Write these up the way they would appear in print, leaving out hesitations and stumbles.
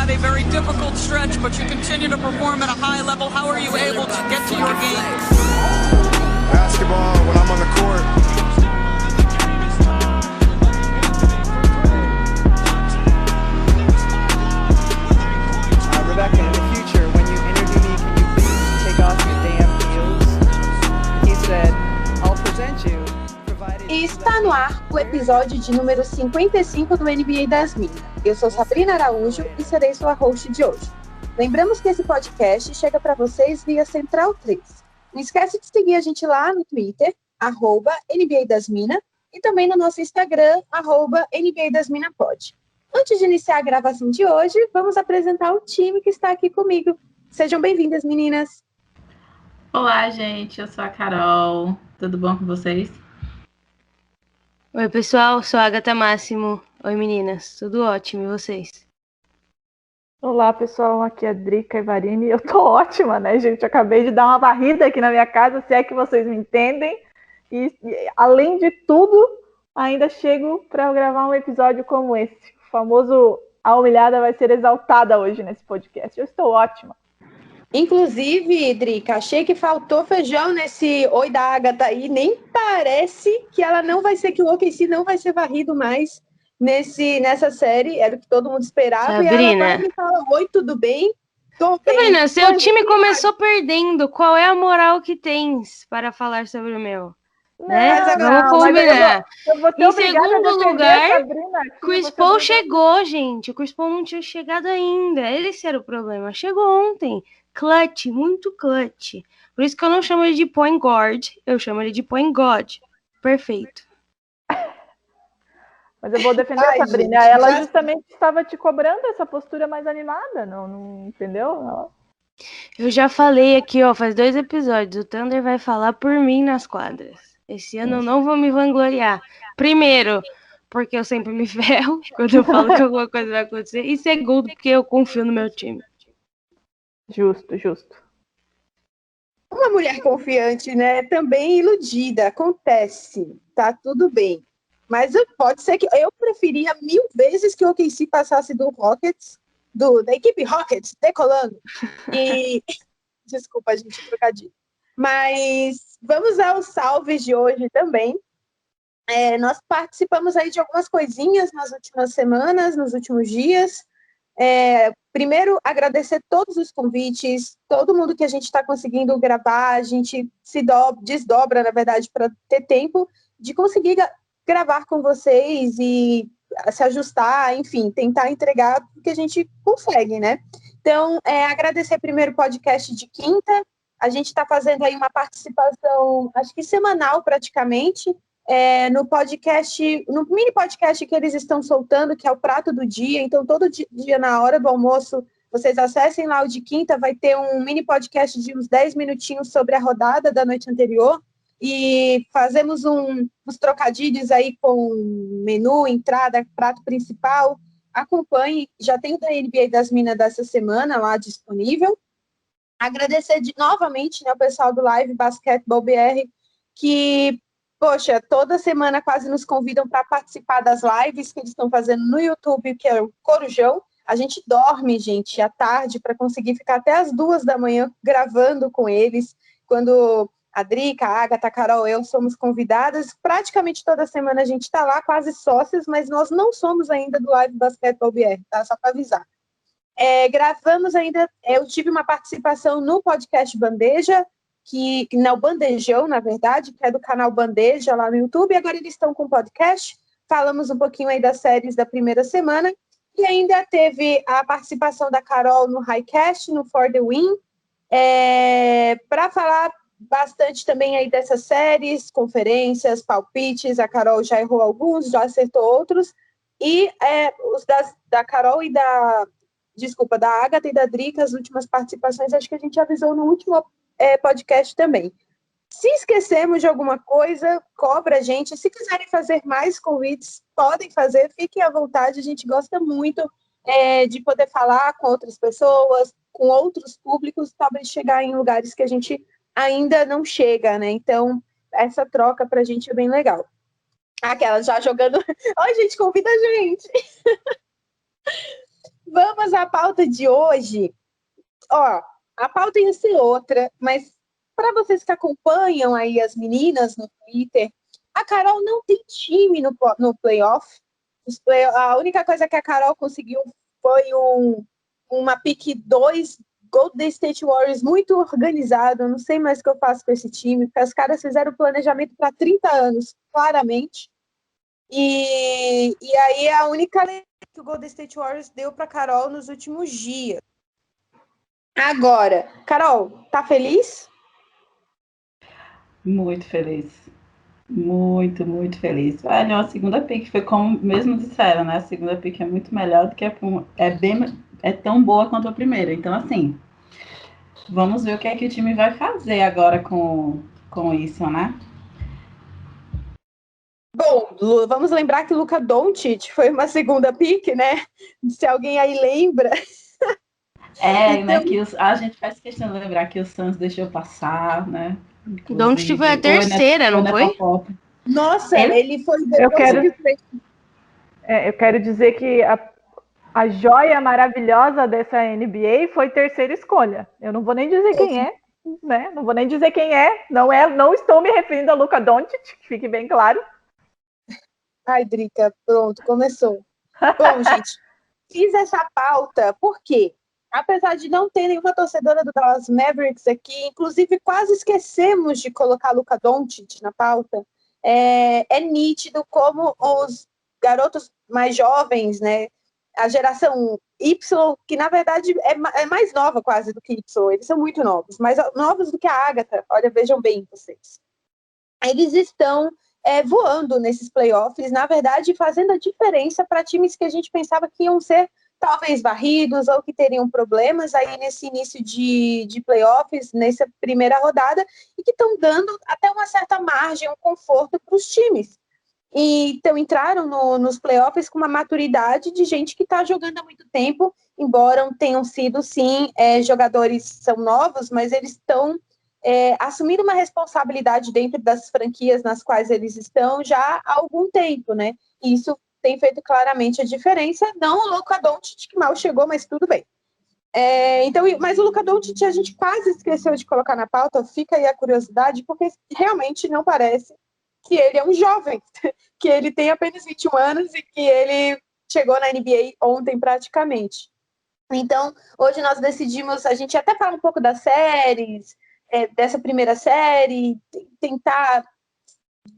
had a very difficult stretch, but you continue to perform at a high level. How are you able to get to your game? Basketball, when I'm on the court. Rebecca, in the future, when you interview me, can you please take off your damn heels? He said, I'll present you, provided... E está no ar o episódio de número 55 do NBA das Minas. Eu sou Sabrina Araújo e serei sua host de hoje. Lembramos que esse podcast chega para vocês via Central 3. Não esquece de seguir a gente lá no Twitter, @NBA das Minas, e também no nosso Instagram, @NBA das Minas Pod. Antes de iniciar a gravação de hoje, vamos apresentar o time que está aqui comigo. Sejam bem-vindas, meninas. Olá, gente. Eu sou a Carol. Tudo bom com vocês? Oi, pessoal. Sou a Agatha Máximo. Oi, meninas. Tudo ótimo. E vocês? Olá, pessoal. Aqui é a Drica Ivarini. Eu tô ótima, né, gente? Eu acabei de dar uma varrida aqui na minha casa, se é que vocês me entendem. E além de tudo, ainda chego para gravar um episódio como esse. O famoso A Humilhada vai ser exaltada hoje nesse podcast. Eu estou ótima. Inclusive, Drica, achei que faltou feijão nesse Oi da Agatha aí. Nem parece que ela não vai ser, que o OKC não vai ser varrido mais nessa série. Era o que todo mundo esperava. Sabrina. E ela vai me falar: oi, tudo bem? Tô bem. Sabrina, seu time começou perdendo. Qual é a moral que tens para falar sobre o meu? Né? Vamos combinar. Eu vou ter em obrigada segundo a defender lugar, a Sabrina aqui, Chris você Paul não- chegou, gente. O Chris Paul não tinha chegado ainda. Esse era o problema. Chegou ontem. Clutch, muito clutch. Por isso que eu não chamo ele de point guard, eu chamo ele de point god. Perfeito. Mas eu vou defender Ai, a Sabrina. gente, Ela já- justamente estava te cobrando essa postura mais animada, não entendeu? Ela- Eu já falei aqui, ó, faz 2 episódios. O Thunder vai falar por mim nas quadras. Esse ano eu não vou me vangloriar. Primeiro, porque eu sempre me ferro quando eu falo que alguma coisa vai acontecer. E segundo, porque eu confio no meu time. Justo, justo. Uma mulher confiante, né? Também iludida. Acontece. Tá tudo bem. Mas pode ser que eu preferia 1000 vezes que o OKC passasse do Rockets, da equipe Rockets, decolando. E desculpa, gente, trocadilho. Mas vamos aos salves de hoje também. Nós participamos aí de algumas coisinhas nas últimas semanas, nos últimos dias. Primeiro, agradecer todos os convites, todo mundo que a gente está conseguindo gravar, a gente desdobra, na verdade, para ter tempo de conseguir gravar com vocês e se ajustar, enfim, tentar entregar o que a gente consegue, né? Então, agradecer primeiro o podcast de quinta. A gente está fazendo aí uma participação, acho que semanal praticamente, no podcast, no mini podcast que eles estão soltando, que é o Prato do Dia. Então, todo dia na hora do almoço, vocês acessem lá o de quinta, vai ter um mini podcast de uns 10 minutinhos sobre a rodada da noite anterior. E fazemos uns trocadilhos aí com menu, entrada, prato principal. Acompanhe, já tem o da NBA das Minas dessa semana lá disponível. Agradecer novamente, né, o pessoal do Live Basketball BR, que, poxa, toda semana quase nos convidam para participar das lives que eles estão fazendo no YouTube, que é o Corujão. A gente dorme, gente, à tarde para conseguir ficar até as 2 da manhã gravando com eles. Quando a Drica, a Agatha, a Carol, eu somos convidadas, praticamente toda semana a gente está lá, quase sócios, mas nós não somos ainda do Live Basketball BR, tá? Só para avisar. Gravamos ainda, eu tive uma participação no podcast Bandeja, que não, Bandejão, na verdade, que é do canal Bandeja lá no YouTube, e agora eles estão com podcast. Falamos um pouquinho aí das séries da primeira semana, e ainda teve a participação da Carol no Highcast, no For the Win, para falar bastante também aí dessas séries, conferências, palpites. A Carol já errou alguns, já acertou outros, e os da Carol e da Agatha e da Drica, as últimas participações, acho que a gente avisou no último podcast também. Se esquecemos de alguma coisa, cobra a gente. Se quiserem fazer mais convites, podem fazer, fiquem à vontade, a gente gosta muito de poder falar com outras pessoas, com outros públicos, talvez chegar em lugares que a gente ainda não chega, né? Então, essa troca pra gente é bem legal. Aquela já jogando... Ai, gente, convida a gente! Vamos à pauta de hoje. Ó, a pauta ia ser outra, mas para vocês que acompanham aí as meninas no Twitter, a Carol não tem time no playoff. A única coisa que a Carol conseguiu foi uma pick 2 Golden State Warriors muito organizado. Eu não sei mais o que eu faço com esse time, porque os caras fizeram planejamento para 30 anos, claramente. E aí é a única que o Golden State Warriors deu para Carol nos últimos dias. Agora, Carol, tá feliz? Muito feliz. Muito, muito feliz. Olha, a segunda pick foi como mesmo disseram, né? A segunda pick é muito melhor do que é tão boa quanto a primeira. Então, assim, vamos ver o que é que o time vai fazer agora com isso, né? Bom, vamos lembrar que Luka Doncic foi uma segunda pick, né? Se alguém aí lembra. Então... né? Que a gente faz questão de lembrar que o Suns deixou passar, né? Doncic foi a terceira, não foi? Nossa, ele foi eu quero dizer que a joia maravilhosa dessa NBA foi terceira escolha. Eu não vou nem dizer quem é, né? Não vou nem dizer quem é. Não estou me referindo a Luka Doncic, que fique bem claro. Ai, Drica, pronto, começou. Bom, gente, fiz essa pauta porque, apesar de não ter nenhuma torcedora do Dallas Mavericks aqui, inclusive quase esquecemos de colocar Luka Doncic na pauta, é nítido como os garotos mais jovens, né, a geração Y, que na verdade é mais nova quase do que Y, eles são muito novos, mais novos do que a Agatha, olha, vejam bem vocês. Eles estão voando nesses playoffs, na verdade, fazendo a diferença para times que a gente pensava que iam ser talvez varridos ou que teriam problemas aí nesse início de playoffs, nessa primeira rodada, e que estão dando até uma certa margem, um conforto para os times. E então entraram nos playoffs com uma maturidade de gente que está jogando há muito tempo, embora tenham sido, sim, jogadores são novos, mas eles estão assumindo uma responsabilidade dentro das franquias nas quais eles estão já há algum tempo, né? E isso tem feito claramente a diferença. Não o Luka Doncic, que mal chegou, mas tudo bem. Mas o Luka Doncic a gente quase esqueceu de colocar na pauta, fica aí a curiosidade, porque realmente não parece que ele é um jovem, que ele tem apenas 21 anos e que ele chegou na NBA ontem praticamente. Então, hoje nós decidimos, a gente até fala um pouco das séries, dessa primeira série, tentar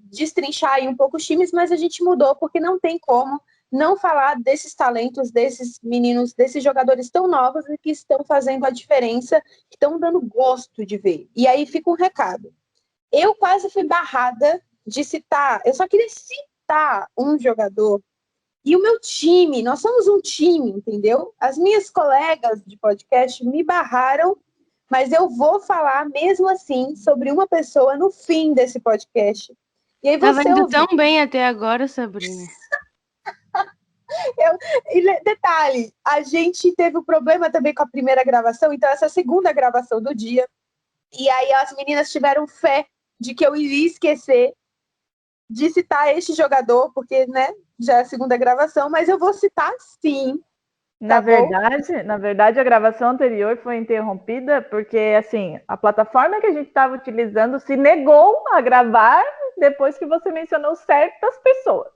destrinchar aí um pouco os times, mas a gente mudou porque não tem como não falar desses talentos, desses meninos, desses jogadores tão novos e que estão fazendo a diferença, que estão dando gosto de ver. E aí fica um recado. Eu quase fui barrada de citar, eu só queria citar um jogador e o meu time, nós somos um time, entendeu? As minhas colegas de podcast me barraram, mas eu vou falar mesmo assim sobre uma pessoa no fim desse podcast. E aí Tava indo tão bem até agora, Sabrina. Detalhe, a gente teve um problema também com a primeira gravação, então essa é a segunda gravação do dia, e aí as meninas tiveram fé de que eu iria esquecer de citar este jogador, porque, né, já é a segunda gravação, mas eu vou citar sim. Na verdade, a gravação anterior foi interrompida porque, assim, a plataforma que a gente estava utilizando se negou a gravar depois que você mencionou certas pessoas.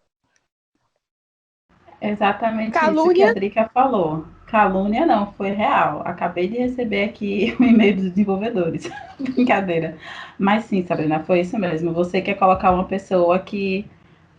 Exatamente Calúnia. Isso que a Drica falou. Calúnia não, foi real. Acabei de receber aqui o e-mail dos desenvolvedores. Brincadeira. Mas sim, Sabrina, foi isso mesmo. Você quer colocar uma pessoa que,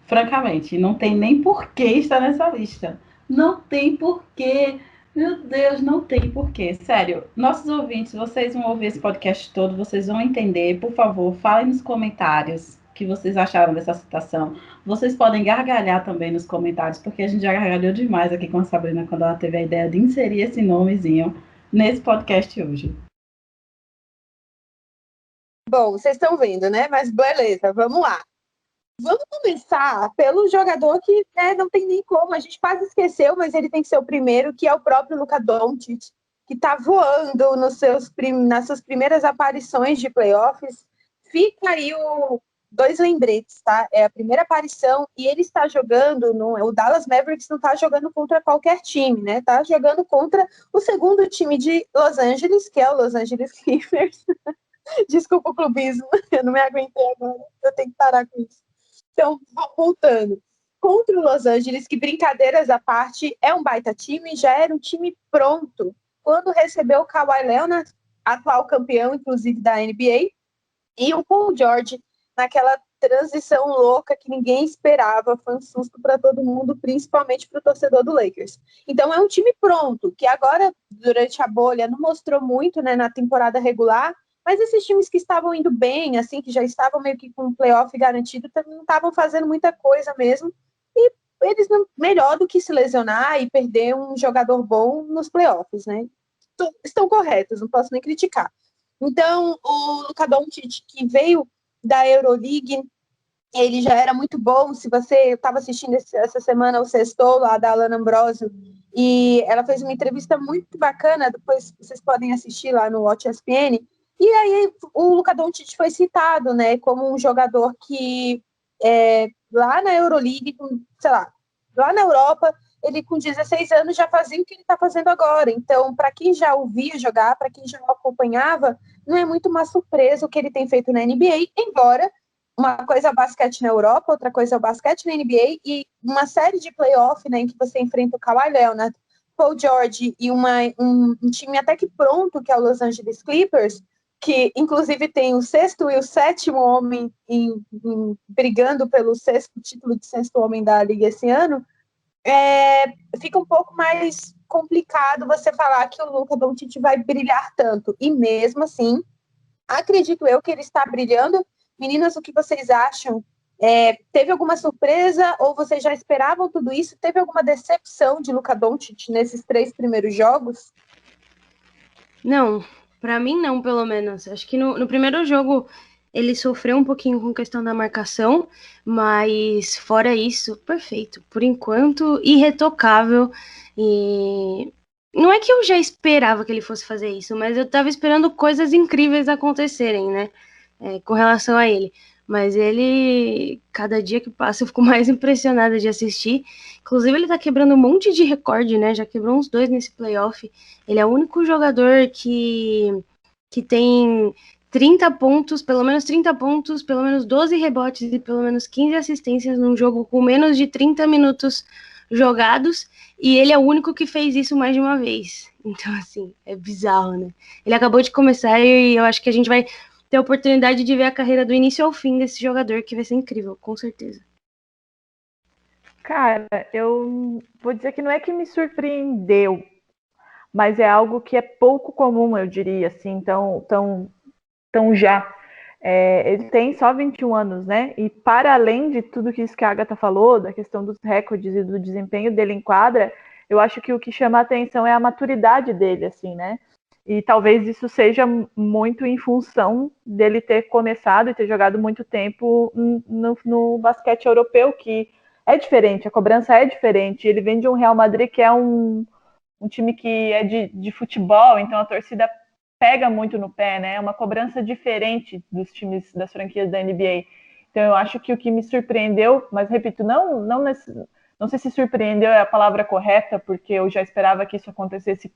francamente, não tem nem porquê estar nessa lista. Não tem porquê. Meu Deus, não tem porquê. Sério, nossos ouvintes, vocês vão ouvir esse podcast todo, vocês vão entender. Por favor, falem nos comentários o que vocês acharam dessa citação. Vocês podem gargalhar também nos comentários, porque a gente já gargalhou demais aqui com a Sabrina quando ela teve a ideia de inserir esse nomezinho nesse podcast hoje. Bom, vocês estão vendo, né? Mas beleza, vamos lá. Vamos começar pelo jogador que não tem nem como, a gente quase esqueceu, mas ele tem que ser o primeiro, que é o próprio Luka Doncic, que está voando nas suas primeiras aparições de playoffs. Fica aí dois lembretes, tá? É a primeira aparição e ele está jogando, o Dallas Mavericks não está jogando contra qualquer time, né? Tá jogando contra o segundo time de Los Angeles, que é o Los Angeles Clippers. Desculpa o clubismo, eu não me aguentei agora, eu tenho que parar com isso. Então, voltando. Contra o Los Angeles, que brincadeiras à parte, é um baita time, já era um time pronto quando recebeu o Kawhi Leonard, atual campeão, inclusive, da NBA, e o Paul George, naquela transição louca que ninguém esperava, foi um susto para todo mundo, principalmente para o torcedor do Lakers. Então, é um time pronto, que agora, durante a bolha, não mostrou muito, né, na temporada regular, mas esses times que estavam indo bem, assim, que já estavam meio que com um playoff garantido, também não estavam fazendo muita coisa mesmo, e eles não, melhor do que se lesionar e perder um jogador bom nos playoffs, né? Estão corretos, não posso nem criticar. Então, o Luka Doncic, que veio da Euroleague, ele já era muito bom. Se você estava assistindo essa semana o Sextou lá da Alana Ambrosio, e ela fez uma entrevista muito bacana, depois vocês podem assistir lá no Watch ESPN, e aí o Luka Doncic foi citado, né, como um jogador que lá na Euroleague, sei lá, lá na Europa, ele com 16 anos já fazia o que ele está fazendo agora. Então, para quem já ouvia jogar, para quem já acompanhava, não é muito uma surpresa o que ele tem feito na NBA, embora uma coisa é o basquete na Europa, outra coisa é o basquete na NBA, e uma série de playoff, né, em que você enfrenta o Kawhi Leonard, Paul George e um time até que pronto, que é o Los Angeles Clippers, que inclusive tem o sexto e o sétimo homem brigando pelo título de sexto homem da liga esse ano, fica um pouco mais complicado você falar que o Luka Doncic vai brilhar tanto. E mesmo assim, acredito eu que ele está brilhando. Meninas, o que vocês acham? Teve alguma surpresa ou vocês já esperavam tudo isso? Teve alguma decepção de Luka Doncic nesses 3 primeiros jogos? Não, pra mim não, pelo menos. Acho que no primeiro jogo ele sofreu um pouquinho com questão da marcação, mas fora isso, perfeito. Por enquanto, irretocável. E não é que eu já esperava que ele fosse fazer isso, mas eu tava esperando coisas incríveis acontecerem, né? Com relação a ele. Mas ele, cada dia que passa, eu fico mais impressionada de assistir. Inclusive, ele tá quebrando um monte de recorde, né? Já quebrou uns 2 nesse playoff. Ele é o único jogador que tem 30 pontos, pelo menos 30 pontos, pelo menos 12 rebotes e pelo menos 15 assistências num jogo com menos de 30 minutos jogados. E ele é o único que fez isso mais de uma vez. Então, assim, é bizarro, né? Ele acabou de começar e eu acho que a gente vai ter a oportunidade de ver a carreira do início ao fim desse jogador, que vai ser incrível, com certeza. Cara, eu vou dizer que não é que me surpreendeu, mas é algo que é pouco comum, eu diria, assim, tão já. Ele tem só 21 anos, né? E para além de tudo que a Agatha falou, da questão dos recordes e do desempenho dele em quadra, eu acho que o que chama a atenção é a maturidade dele, assim, né? E talvez isso seja muito em função dele ter começado e ter jogado muito tempo no basquete europeu, que é diferente, a cobrança é diferente. Ele vem de um Real Madrid que é um time que é de futebol, então a torcida pega muito no pé, né? É uma cobrança diferente dos times, das franquias da NBA. Então eu acho que o que me surpreendeu, mas repito, não sei se surpreendeu é a palavra correta, porque eu já esperava que isso acontecesse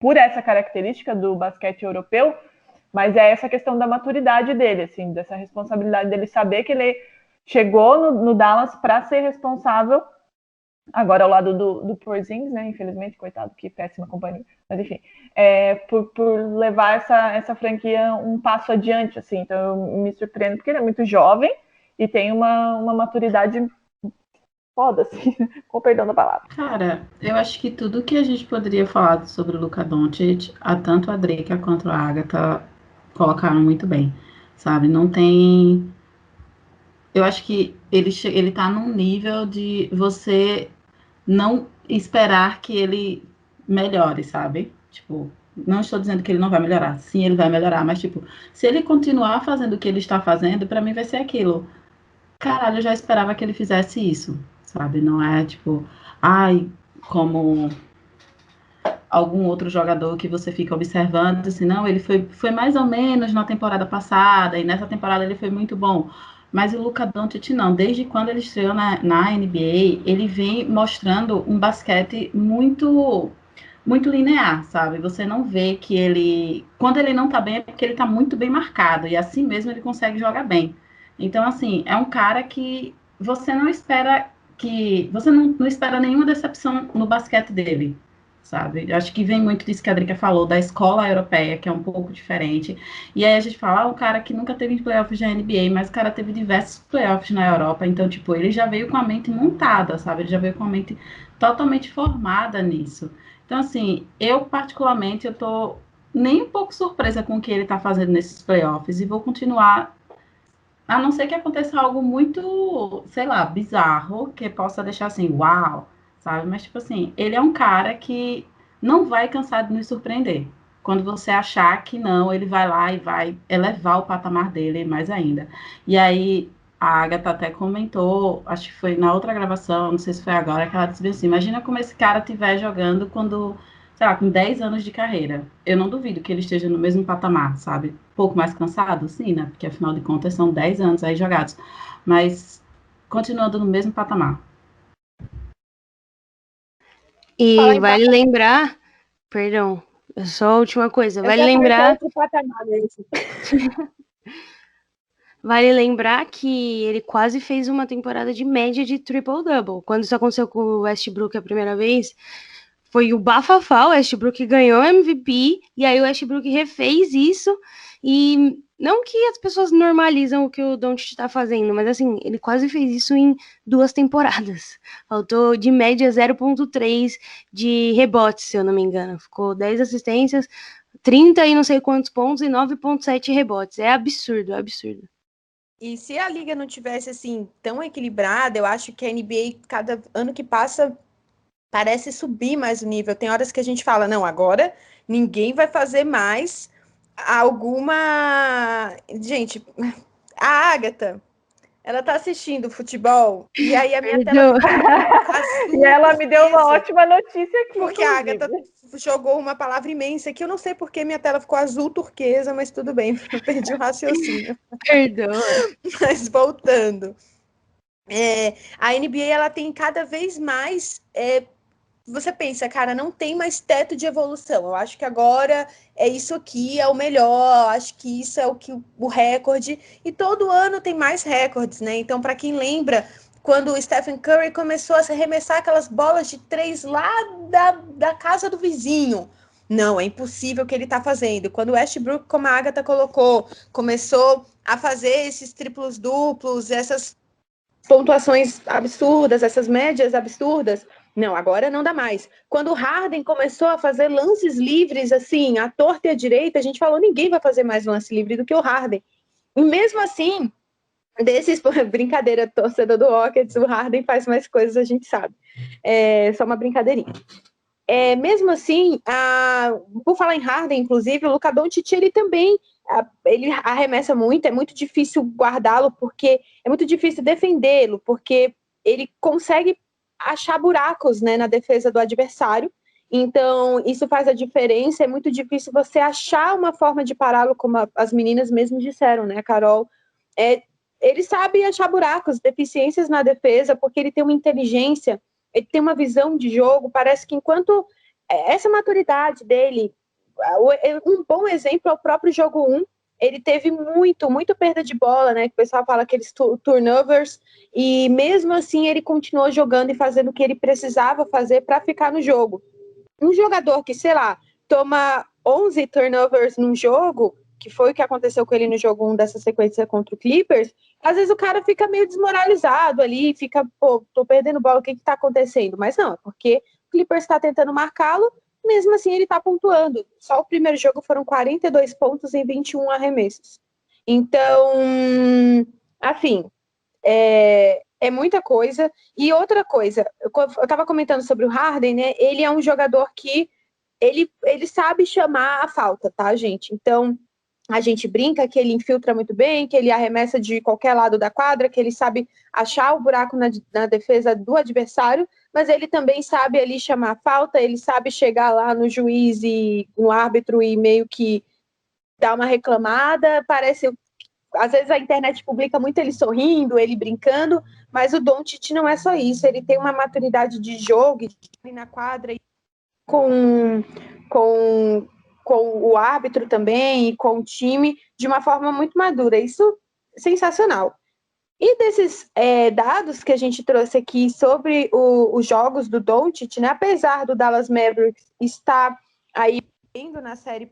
por essa característica do basquete europeu, mas é essa questão da maturidade dele, assim, dessa responsabilidade dele saber que ele chegou no Dallas para ser responsável, agora ao lado do Porzingis, né, infelizmente, coitado, que péssima companhia, mas enfim, por levar essa franquia um passo adiante, assim, então eu me surpreendo porque ele é muito jovem e tem uma maturidade foda, assim, com o perdão da palavra. Cara, eu acho que tudo que a gente poderia falar sobre o Luka Doncic, tanto a Drika quanto a Agatha colocaram muito bem, sabe? Não tem... Eu acho que ele tá num nível de você não esperar que ele melhore, sabe? Tipo, não estou dizendo que ele não vai melhorar. Sim, ele vai melhorar, mas, tipo, se ele continuar fazendo o que ele está fazendo, pra mim vai ser aquilo. Caralho, eu já esperava que ele fizesse isso, sabe? Não é tipo, como algum outro jogador que você fica observando, assim, não, ele foi mais ou menos na temporada passada, e nessa temporada ele foi muito bom. Mas o Luka Doncic não, desde quando ele estreou na NBA, ele vem mostrando um basquete muito muito linear, sabe? Você não vê que ele, quando ele não tá bem é porque ele tá muito bem marcado e assim mesmo ele consegue jogar bem. Então assim, é um cara que você não espera nenhuma decepção no basquete dele, sabe? Eu acho que vem muito disso que a Drica falou, da escola europeia, que é um pouco diferente. E aí a gente fala, um cara que nunca teve playoffs da NBA, mas o cara teve diversos playoffs na Europa, então, tipo, ele já veio com a mente montada, sabe? Ele já veio com a mente totalmente formada nisso. Então, assim, eu particularmente, eu tô nem um pouco surpresa com o que ele tá fazendo nesses playoffs e vou continuar, a não ser que aconteça algo muito, sei lá, bizarro, que possa deixar assim, uau, sabe? Mas, tipo assim, ele é um cara que não vai cansar de nos surpreender. Quando você achar que não, ele vai lá e vai elevar o patamar dele mais ainda. E aí, a Agatha até comentou, acho que foi na outra gravação, não sei se foi agora, que ela disse assim, imagina como esse cara estiver jogando quando, sei lá, com 10 anos de carreira. Eu não duvido que ele esteja no mesmo patamar, sabe? Um pouco mais cansado, sim, né? Porque afinal de contas são 10 anos aí jogados. Mas continuando no mesmo patamar. E vale lembrar, perdão, só a última coisa, vale lembrar Vale lembrar que ele quase fez uma temporada de média de triple-double. Quando isso aconteceu com o Westbrook a primeira vez, foi o bafafá, o Westbrook ganhou MVP, e aí o Westbrook refez isso, e não que as pessoas normalizam o que o Doncic está fazendo, mas assim, ele quase fez isso em 2 temporadas. Faltou de média 0,3 de rebotes, se eu não me engano. Ficou 10 assistências, 30 e não sei quantos pontos e 9,7 rebotes. É absurdo, é absurdo. E se a liga não tivesse assim tão equilibrada, eu acho que a NBA, cada ano que passa, parece subir mais o nível. Tem horas que a gente fala, não, agora ninguém vai fazer mais alguma. Gente, a Agatha, ela tá assistindo futebol e aí a minha tela ficou azul. E ela me deu uma ótima notícia aqui. Porque a Agatha jogou uma palavra imensa que eu não sei porque minha tela ficou azul turquesa, mas tudo bem, eu perdi o raciocínio. Perdão. Mas voltando. A NBA ela tem cada vez mais. Você pensa, cara, não tem mais teto de evolução. Eu acho que agora é isso aqui, é o melhor. Acho que isso é o recorde. E todo ano tem mais recordes, né? Então, para quem lembra, quando o Stephen Curry começou a se arremessar aquelas bolas de 3 lá da casa do vizinho. Não, é impossível o que ele está fazendo. Quando o Westbrook, como a Agatha colocou, começou a fazer esses triplos duplos, essas pontuações absurdas, essas médias absurdas, não, agora não dá mais. Quando o Harden começou a fazer lances livres, assim, à torta e à direita, a gente falou, ninguém vai fazer mais lance livre do que o Harden. E mesmo assim, brincadeira, torcedor do Rockets, o Harden faz mais coisas, a gente sabe. Só uma brincadeirinha. Mesmo assim, por falar em Harden, inclusive, o Luka Doncic, ele também ele arremessa muito, é muito difícil guardá-lo, porque é muito difícil defendê-lo, porque ele consegue achar buracos, né, na defesa do adversário, então isso faz a diferença, é muito difícil você achar uma forma de pará-lo, como as meninas mesmo disseram, né, Carol, ele sabe achar buracos, deficiências na defesa, porque ele tem uma inteligência, ele tem uma visão de jogo, parece que enquanto essa maturidade dele, um bom exemplo é o próprio jogo 1, ele teve muito perda de bola, né, que o pessoal fala aqueles turnovers, e mesmo assim ele continuou jogando e fazendo o que ele precisava fazer para ficar no jogo. Um jogador que, sei lá, toma 11 turnovers num jogo, que foi o que aconteceu com ele no jogo 1 dessa sequência contra o Clippers, às vezes o cara fica meio desmoralizado ali, fica, pô, tô perdendo bola, o que tá acontecendo? Mas não, é porque o Clippers está tentando marcá-lo, mesmo assim ele tá pontuando. Só o primeiro jogo foram 42 pontos em 21 arremessos. Então, assim, é muita coisa. E outra coisa, eu tava comentando sobre o Harden, né? Ele é um jogador que ele sabe chamar a falta, tá, gente? Então, a gente brinca que ele infiltra muito bem, que ele arremessa de qualquer lado da quadra, que ele sabe achar o buraco na defesa do adversário, mas ele também sabe ali chamar a falta, ele sabe chegar lá no juiz e no árbitro e meio que dar uma reclamada, parece às vezes a internet publica muito ele sorrindo, ele brincando, mas o Doncic não é só isso, ele tem uma maturidade de jogo, de na quadra, com, com, com o árbitro também, e com o time, de uma forma muito madura. Isso é sensacional. E desses dados que a gente trouxe aqui sobre os jogos do Doncic, né, apesar do Dallas Mavericks estar aí indo na série,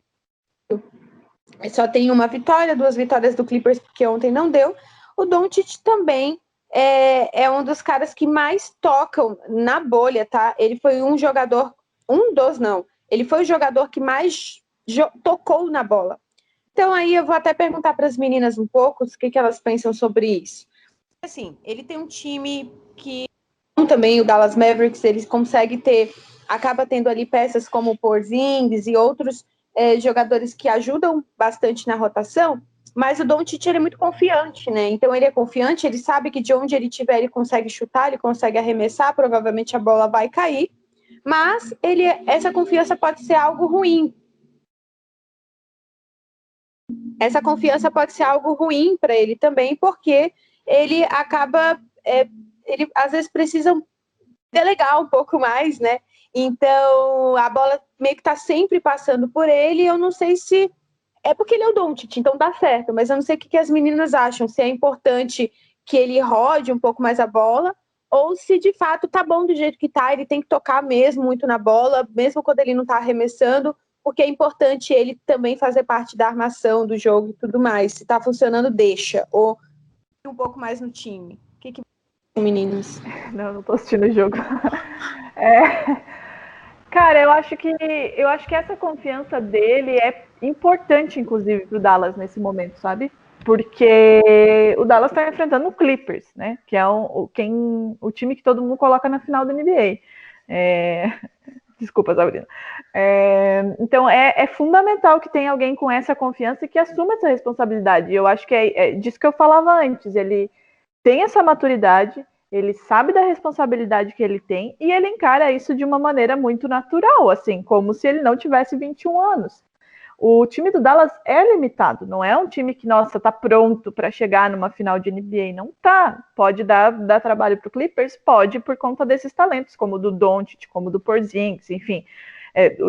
só tem uma vitória, 2 vitórias do Clippers, porque ontem não deu, o Doncic também é um dos caras que mais tocam na bolha, tá? Ele foi ele foi o jogador que mais tocou na bola. Então aí eu vou até perguntar para as meninas um pouco o que elas pensam sobre isso. Assim, ele tem um time que também o Dallas Mavericks, eles conseguem acaba tendo ali peças como o Porzingis e outros jogadores que ajudam bastante na rotação, mas o Doncic é muito confiante, né? Então ele é confiante, ele sabe que de onde ele estiver ele consegue chutar, ele consegue arremessar, provavelmente a bola vai cair, mas essa confiança pode ser algo ruim. Essa confiança pode ser algo ruim para ele também, porque ele acaba, ele às vezes precisa delegar um pouco mais, né? Então, a bola meio que está sempre passando por ele, eu não sei se é porque ele é o Doncic, então dá certo, mas eu não sei o que as meninas acham, se é importante que ele rode um pouco mais a bola, ou se de fato tá bom do jeito que tá, ele tem que tocar mesmo muito na bola, mesmo quando ele não tá arremessando, porque é importante ele também fazer parte da armação do jogo e tudo mais. Se tá funcionando, deixa, ou um pouco mais no time. O que meninas? Não tô assistindo o jogo. Cara, eu acho que essa confiança dele é importante, inclusive, pro Dallas nesse momento, sabe? Porque o Dallas tá enfrentando o Clippers, né? Que é o time que todo mundo coloca na final da NBA. Desculpa, Sabrina. Então, é fundamental que tenha alguém com essa confiança e que assuma essa responsabilidade. Eu acho que é disso que eu falava antes. Ele tem essa maturidade, ele sabe da responsabilidade que ele tem e ele encara isso de uma maneira muito natural, assim, como se ele não tivesse 21 anos. O time do Dallas é limitado, não é um time que, nossa, tá pronto para chegar numa final de NBA, não tá. Pode dar trabalho pro Clippers? Pode, por conta desses talentos, como o do Doncic, como o do Porzingis, enfim,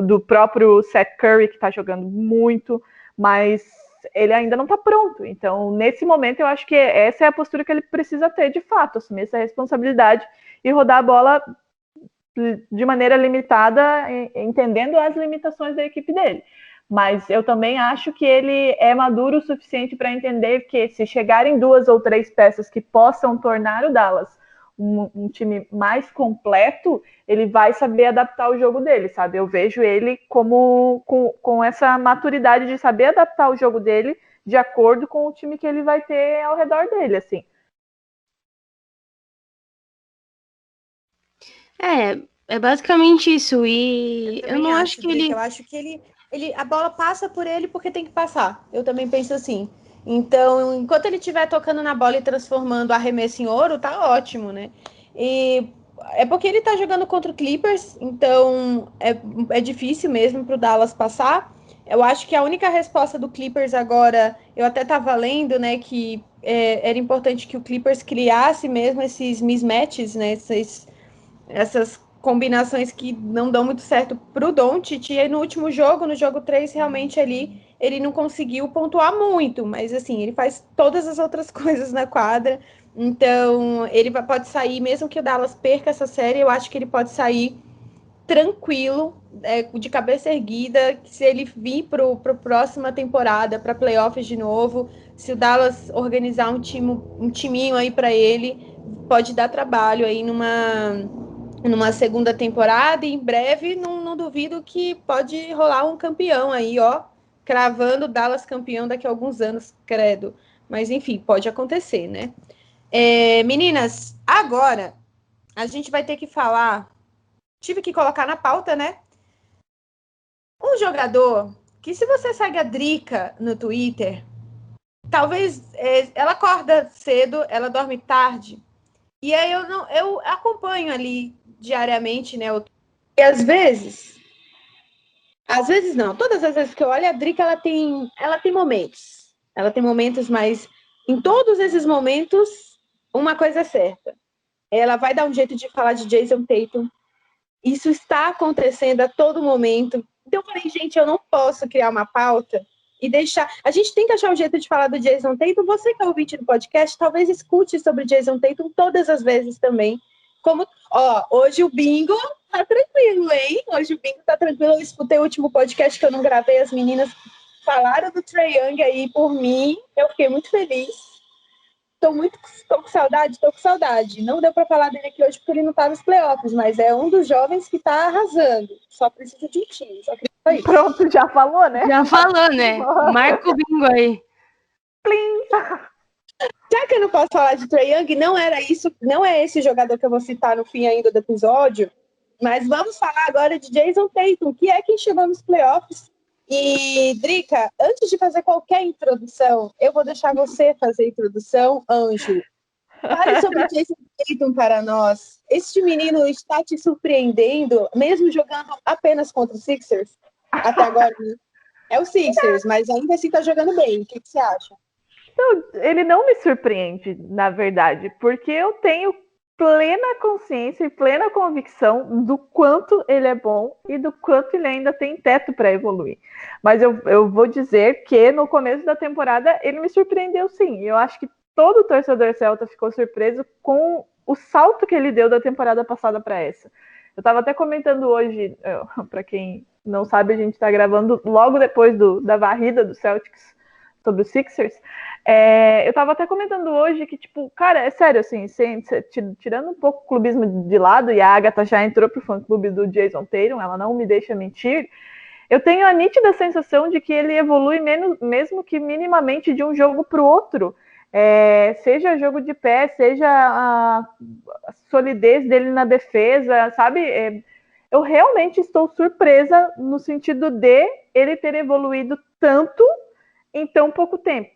do próprio Seth Curry, que tá jogando muito, mas ele ainda não tá pronto. Então, nesse momento, eu acho que essa é a postura que ele precisa ter, de fato, assumir essa responsabilidade e rodar a bola de maneira limitada, entendendo as limitações da equipe dele. Mas eu também acho que ele é maduro o suficiente para entender que se chegarem 2 ou 3 peças que possam tornar o Dallas um time mais completo, ele vai saber adaptar o jogo dele, sabe? Eu vejo ele com essa maturidade de saber adaptar o jogo dele de acordo com o time que ele vai ter ao redor dele, assim. É basicamente isso. E eu não acho que ele. Eu acho que a bola passa por ele porque tem que passar. Eu também penso assim. Então, enquanto ele estiver tocando na bola e transformando o arremesso em ouro, tá ótimo, né? E é porque ele tá jogando contra o Clippers, então é difícil mesmo pro Dallas passar. Eu acho que a única resposta do Clippers agora, eu até tava lendo, né, que era importante que o Clippers criasse mesmo esses mismatches, né, essas combinações que não dão muito certo pro Doncic, e aí no último jogo, no jogo 3, realmente ali ele não conseguiu pontuar muito, mas assim, ele faz todas as outras coisas na quadra, então ele pode sair, mesmo que o Dallas perca essa série, eu acho que ele pode sair tranquilo, de cabeça erguida, se ele vir para a próxima temporada, para playoffs de novo, se o Dallas organizar um timinho aí para ele, pode dar trabalho aí numa segunda temporada, e em breve não duvido que pode rolar um campeão aí, ó, cravando Dallas campeão daqui a alguns anos, credo. Mas enfim, pode acontecer, né? Meninas, agora a gente vai ter que falar, tive que colocar na pauta, né? Um jogador que, se você segue a Drica no Twitter, talvez ela acorda cedo, ela dorme tarde, e aí eu acompanho ali diariamente, né? E às vezes não, todas as vezes que eu olho a Drica, ela tem momentos. Ela tem momentos mais Em todos esses momentos, uma coisa é certa. Ela vai dar um jeito de falar de Jason Tatum. Isso está acontecendo a todo momento. Então eu falei, gente, eu não posso criar uma pauta e deixar... A gente tem que achar um jeito de falar do Jason Tatum. Você que é ouvinte do podcast, talvez escute sobre Jason Tatum todas as vezes também. Como, hoje o bingo tá tranquilo, hein? Hoje o bingo tá tranquilo. Eu escutei o último podcast que eu não gravei, as meninas falaram do Trae Young aí por mim. Eu fiquei muito feliz. Tô com saudade. Não deu para falar dele aqui hoje porque ele não tá nos playoffs, mas é um dos jovens que tá arrasando. Só precisa de um time, só queria isso. Pronto, já falou, né? Já falou, né? Marca o bingo aí. Plim! Já que eu não posso falar de Trae Young, não é esse jogador que eu vou citar no fim ainda do episódio, mas vamos falar agora de Jason Tatum, que é quem chegou nos playoffs. E, Drica, antes de fazer qualquer introdução, eu vou deixar você fazer a introdução, Anjo. Fale sobre Jason Tatum para nós. Este menino está te surpreendendo, mesmo jogando apenas contra o Sixers? Até agora, né? É o Sixers, mas ainda assim está jogando bem. O que você acha? Então, ele não me surpreende, na verdade, porque eu tenho plena consciência e plena convicção do quanto ele é bom e do quanto ele ainda tem teto para evoluir. Mas eu vou dizer que no começo da temporada ele me surpreendeu sim. Eu acho que todo torcedor celta ficou surpreso com o salto que ele deu da temporada passada para essa. Eu estava até comentando hoje, para quem não sabe, a gente está gravando logo depois da varrida do Celtics sobre os Sixers. Eu estava até comentando hoje que, tipo, cara, é sério, assim, tirando um pouco o clubismo de lado, e a Agatha já entrou pro fã-clube do Jason Tatum, ela não me deixa mentir, eu tenho a nítida sensação de que ele evolui mesmo que minimamente de um jogo pro outro. Seja jogo de pé, seja a solidez dele na defesa, sabe? Eu realmente estou surpresa no sentido de ele ter evoluído tanto em tão pouco tempo.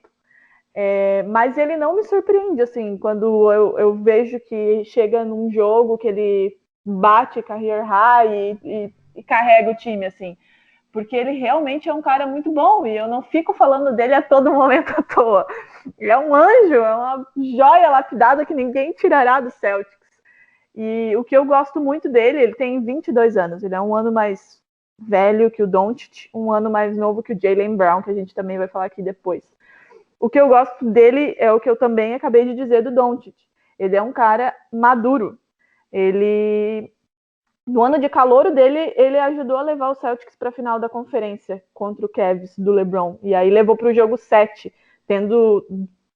Mas ele não me surpreende, assim, quando eu vejo que chega num jogo que ele bate career high e carrega o time, assim, porque ele realmente é um cara muito bom e eu não fico falando dele a todo momento à toa. Ele é um anjo, é uma joia lapidada que ninguém tirará do Celtics. E o que eu gosto muito dele, ele tem 22 anos, ele é um ano mais velho que o Doncic, um ano mais novo que o Jaylen Brown, que a gente também vai falar aqui depois. O que eu gosto dele é o que eu também acabei de dizer do Doncic. Ele é um cara maduro. Ele, no ano de calouro dele, ele ajudou a levar o Celtics para a final da conferência contra o Cavs do LeBron. E aí levou para o jogo 7, tendo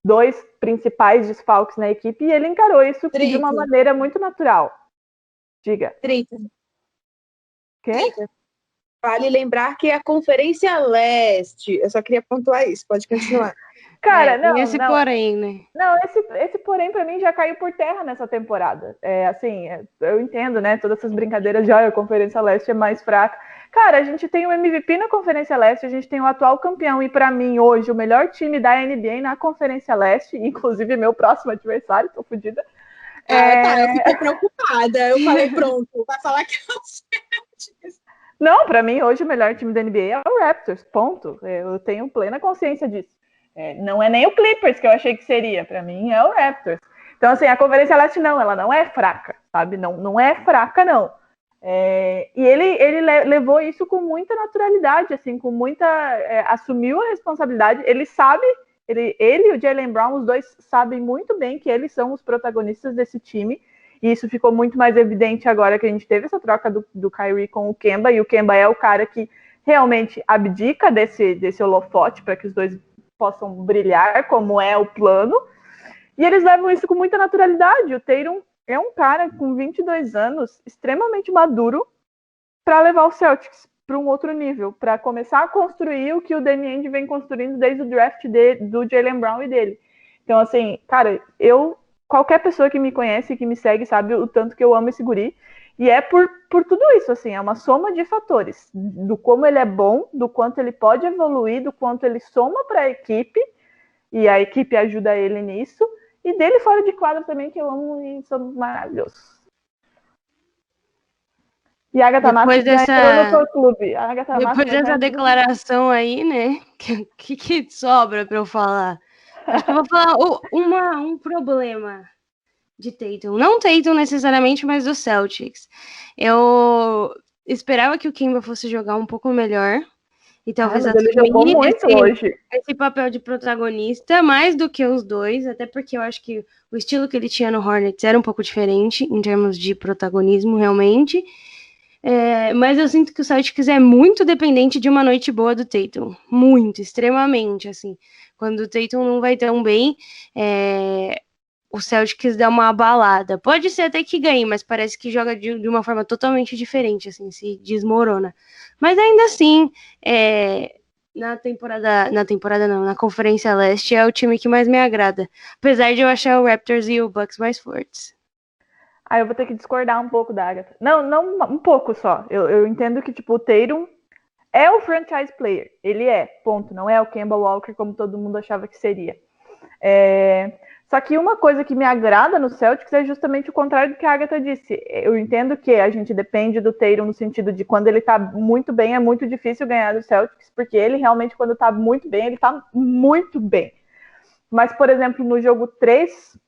2 principais desfalques na equipe, e ele encarou isso de uma maneira muito natural. Diga. 30. Quê? 30. Vale lembrar que é a Conferência Leste. Eu só queria pontuar isso. Pode continuar. Cara, não. Porém, né? Não, esse porém pra mim já caiu por terra nessa temporada. Eu entendo, né? Todas essas brincadeiras de a Conferência Leste é mais fraca. Cara, a gente tem o MVP na Conferência Leste, a gente tem o atual campeão e pra mim hoje o melhor time da NBA na Conferência Leste, inclusive meu próximo adversário, tô fodida. Eu fiquei preocupada. Eu falei, pronto, vai falar que eu sei. Não, pra mim hoje o melhor time da NBA é o Raptors, ponto. Eu tenho plena consciência disso. Não é nem o Clippers que eu achei que seria, para mim é o Raptors. Então, assim, a Conferência Leste ela não é fraca, sabe? Não é fraca, não. E ele levou isso com muita naturalidade, assim, com muita... assumiu a responsabilidade, ele sabe, ele e o Jaylen Brown, os dois sabem muito bem que eles são os protagonistas desse time, e isso ficou muito mais evidente agora que a gente teve essa troca do Kyrie com o Kemba, e o Kemba é o cara que realmente abdica desse holofote para que os dois possam brilhar, como é o plano, e eles levam isso com muita naturalidade. O Tatum é um cara com 22 anos, extremamente maduro, para levar o Celtics para um outro nível, para começar a construir o que o Danny Ainge vem construindo desde o draft do Jaylen Brown e dele. Então, assim, cara, qualquer pessoa que me conhece, que me segue, sabe o tanto que eu amo esse guri, e é por tudo isso, assim, é uma soma de fatores, do como ele é bom, do quanto ele pode evoluir, do quanto ele soma para a equipe, e a equipe ajuda ele nisso, e dele fora de quadra também, que eu amo e são maravilhosos. E a Agatha Massa já entrou no fã-clube. Depois dessa declaração aí, né, que sobra para eu falar? Eu vou falar um problema de Tatum. Não Tatum necessariamente, mas do Celtics. Eu esperava que o Kemba fosse jogar um pouco melhor. E talvez Mas ele jogou muito hoje. Esse papel de protagonista, mais do que os dois, até porque eu acho que o estilo que ele tinha no Hornets era um pouco diferente em termos de protagonismo, realmente. Mas eu sinto que o Celtics é muito dependente de uma noite boa do Tatum. Muito, extremamente, assim. Quando o Tatum não vai tão bem, o Celtics dá uma abalada. Pode ser até que ganhe, mas parece que joga de uma forma totalmente diferente, assim, se desmorona. Mas ainda assim, na Conferência Leste é o time que mais me agrada. Apesar de eu achar o Raptors e o Bucks mais fortes. Eu vou ter que discordar um pouco da Agatha. Não um pouco só. Eu entendo que, tipo, o Tatum é o franchise player. Ele ponto. Não é o Kemba Walker como todo mundo achava que seria. Só que uma coisa que me agrada no Celtics é justamente o contrário do que a Agatha disse. Eu entendo que a gente depende do Tatum no sentido de quando ele tá muito bem, é muito difícil ganhar do Celtics, porque ele realmente, quando tá muito bem, ele tá muito bem. Mas, por exemplo, no jogo 3...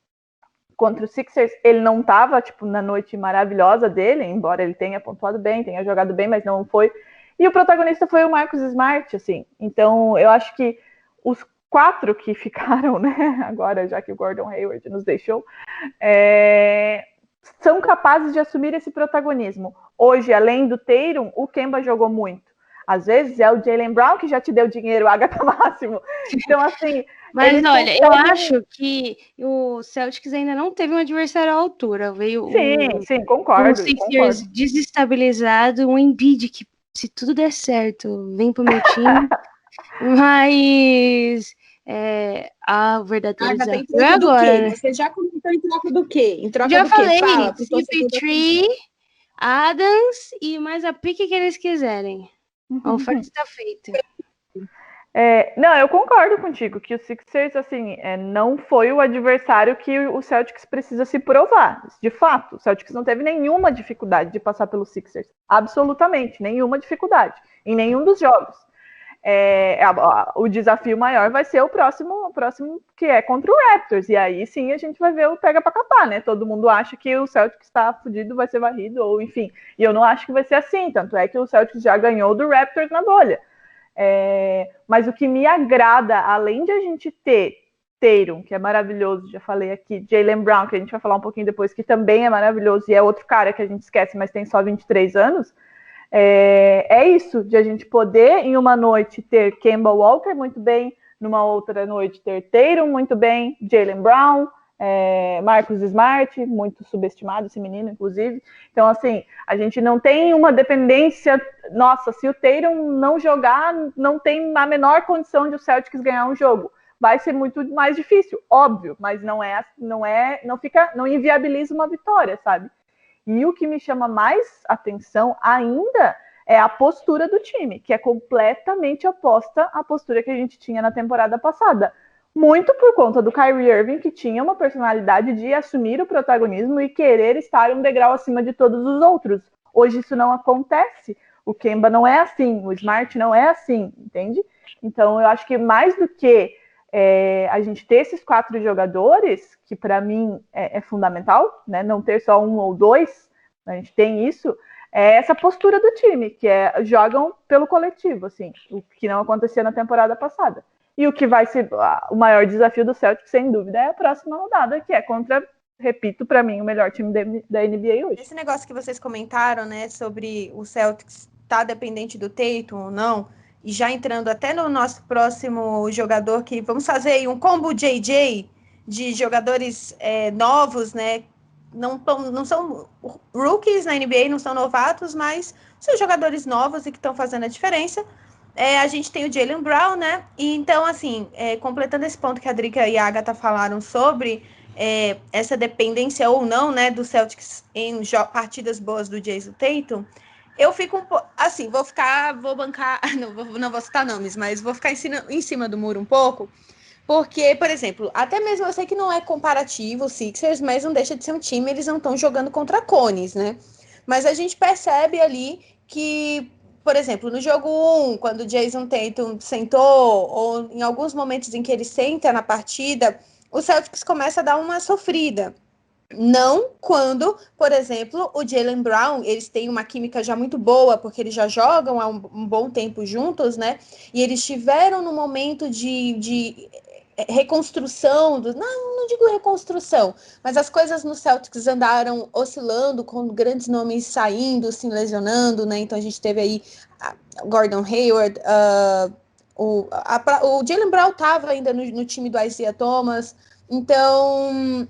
contra o Sixers, ele não estava, tipo, na noite maravilhosa dele, embora ele tenha pontuado bem, tenha jogado bem, mas não foi. E o protagonista foi o Marcus Smart, assim. Então, eu acho que os 4 que ficaram, né, agora, já que o Gordon Hayward nos deixou, são capazes de assumir esse protagonismo. Hoje, além do Tatum, o Kemba jogou muito. Às vezes é o Jaylen Brown que já te deu dinheiro, Agatha Máximo. Então, assim... Mas olha, eu acho que o Celtics ainda não teve um adversário à altura. Veio sim, concordo. O Sixers desestabilizado, um Embiid que, se tudo der certo, vem pro meu time. Mas a verdadeira desafio é agora. Né? Você já comentou em troca do quê? Em troca já do falei, quê? CP3, Adams e mais a pique que eles quiserem. A oferta está feita. Não, eu concordo contigo que o Sixers, assim, não foi o adversário que o Celtics precisa se provar. De fato, o Celtics não teve nenhuma dificuldade de passar pelo Sixers. Absolutamente, nenhuma dificuldade. Em nenhum dos jogos. O desafio maior vai ser o próximo que é contra o Raptors. E aí sim a gente vai ver o pega pra capar, né? Todo mundo acha que o Celtics está fudido, vai ser varrido, ou enfim. E eu não acho que vai ser assim. Tanto é que o Celtics já ganhou do Raptors na bolha. Mas o que me agrada, além de a gente ter Tatum, que é maravilhoso, já falei aqui, Jaylen Brown, que a gente vai falar um pouquinho depois, que também é maravilhoso, e é outro cara que a gente esquece, mas tem só 23 anos, isso, de a gente poder, em uma noite, ter Kemba Walker muito bem, numa outra noite ter Tatum muito bem, Jaylen Brown, Marcus Smart, muito subestimado esse menino, inclusive. Então, assim, a gente não tem uma dependência... Nossa, se o Tatum não jogar, não tem a menor condição de o Celtics ganhar um jogo. Vai ser muito mais difícil, óbvio, mas não inviabiliza uma vitória, sabe? E o que me chama mais atenção ainda é a postura do time, que é completamente oposta à postura que a gente tinha na temporada passada. Muito por conta do Kyrie Irving, que tinha uma personalidade de assumir o protagonismo e querer estar um degrau acima de todos os outros. Hoje isso não acontece. O Kemba não é assim, o Smart não é assim, entende? Então eu acho que mais do que a gente ter esses 4 jogadores, que para mim é fundamental, né? Não ter só um ou dois, a gente tem isso, essa postura do time, que jogam pelo coletivo, assim, o que não acontecia na temporada passada. E o que vai ser o maior desafio do Celtics, sem dúvida, é a próxima rodada, que é contra, repito, para mim, o melhor time da NBA hoje. Esse negócio que vocês comentaram, né, sobre o Celtics estar dependente do Tatum ou não, e já entrando até no nosso próximo jogador, que vamos fazer aí um combo JJ de jogadores novos, né, não são rookies na NBA, não são novatos, mas são jogadores novos e que estão fazendo a diferença. A gente tem o Jaylen Brown, né? E então, assim, completando esse ponto que a Drica e a Agatha falaram sobre essa dependência ou não, né, do Celtics em partidas boas do Jason Tatum, eu fico um pouco, assim, vou bancar, não vou citar nomes, mas vou ficar em cima do muro um pouco, porque, por exemplo, até mesmo eu sei que não é comparativo o Sixers, mas não deixa de ser um time, eles não estão jogando contra cones, né? Mas a gente percebe ali que por exemplo, no jogo 1, quando o Jason Tatum sentou, ou em alguns momentos em que ele senta na partida, o Celtics começa a dar uma sofrida. Não quando, por exemplo, o Jaylen Brown, eles têm uma química já muito boa, porque eles já jogam há um bom tempo juntos, né? E eles estiveram no momento de reconstrução, não digo reconstrução, mas as coisas no Celtics andaram oscilando, com grandes nomes saindo, se lesionando, né? Então a gente teve aí Gordon Hayward, o Jaylen Brown estava ainda no time do Isaiah Thomas, então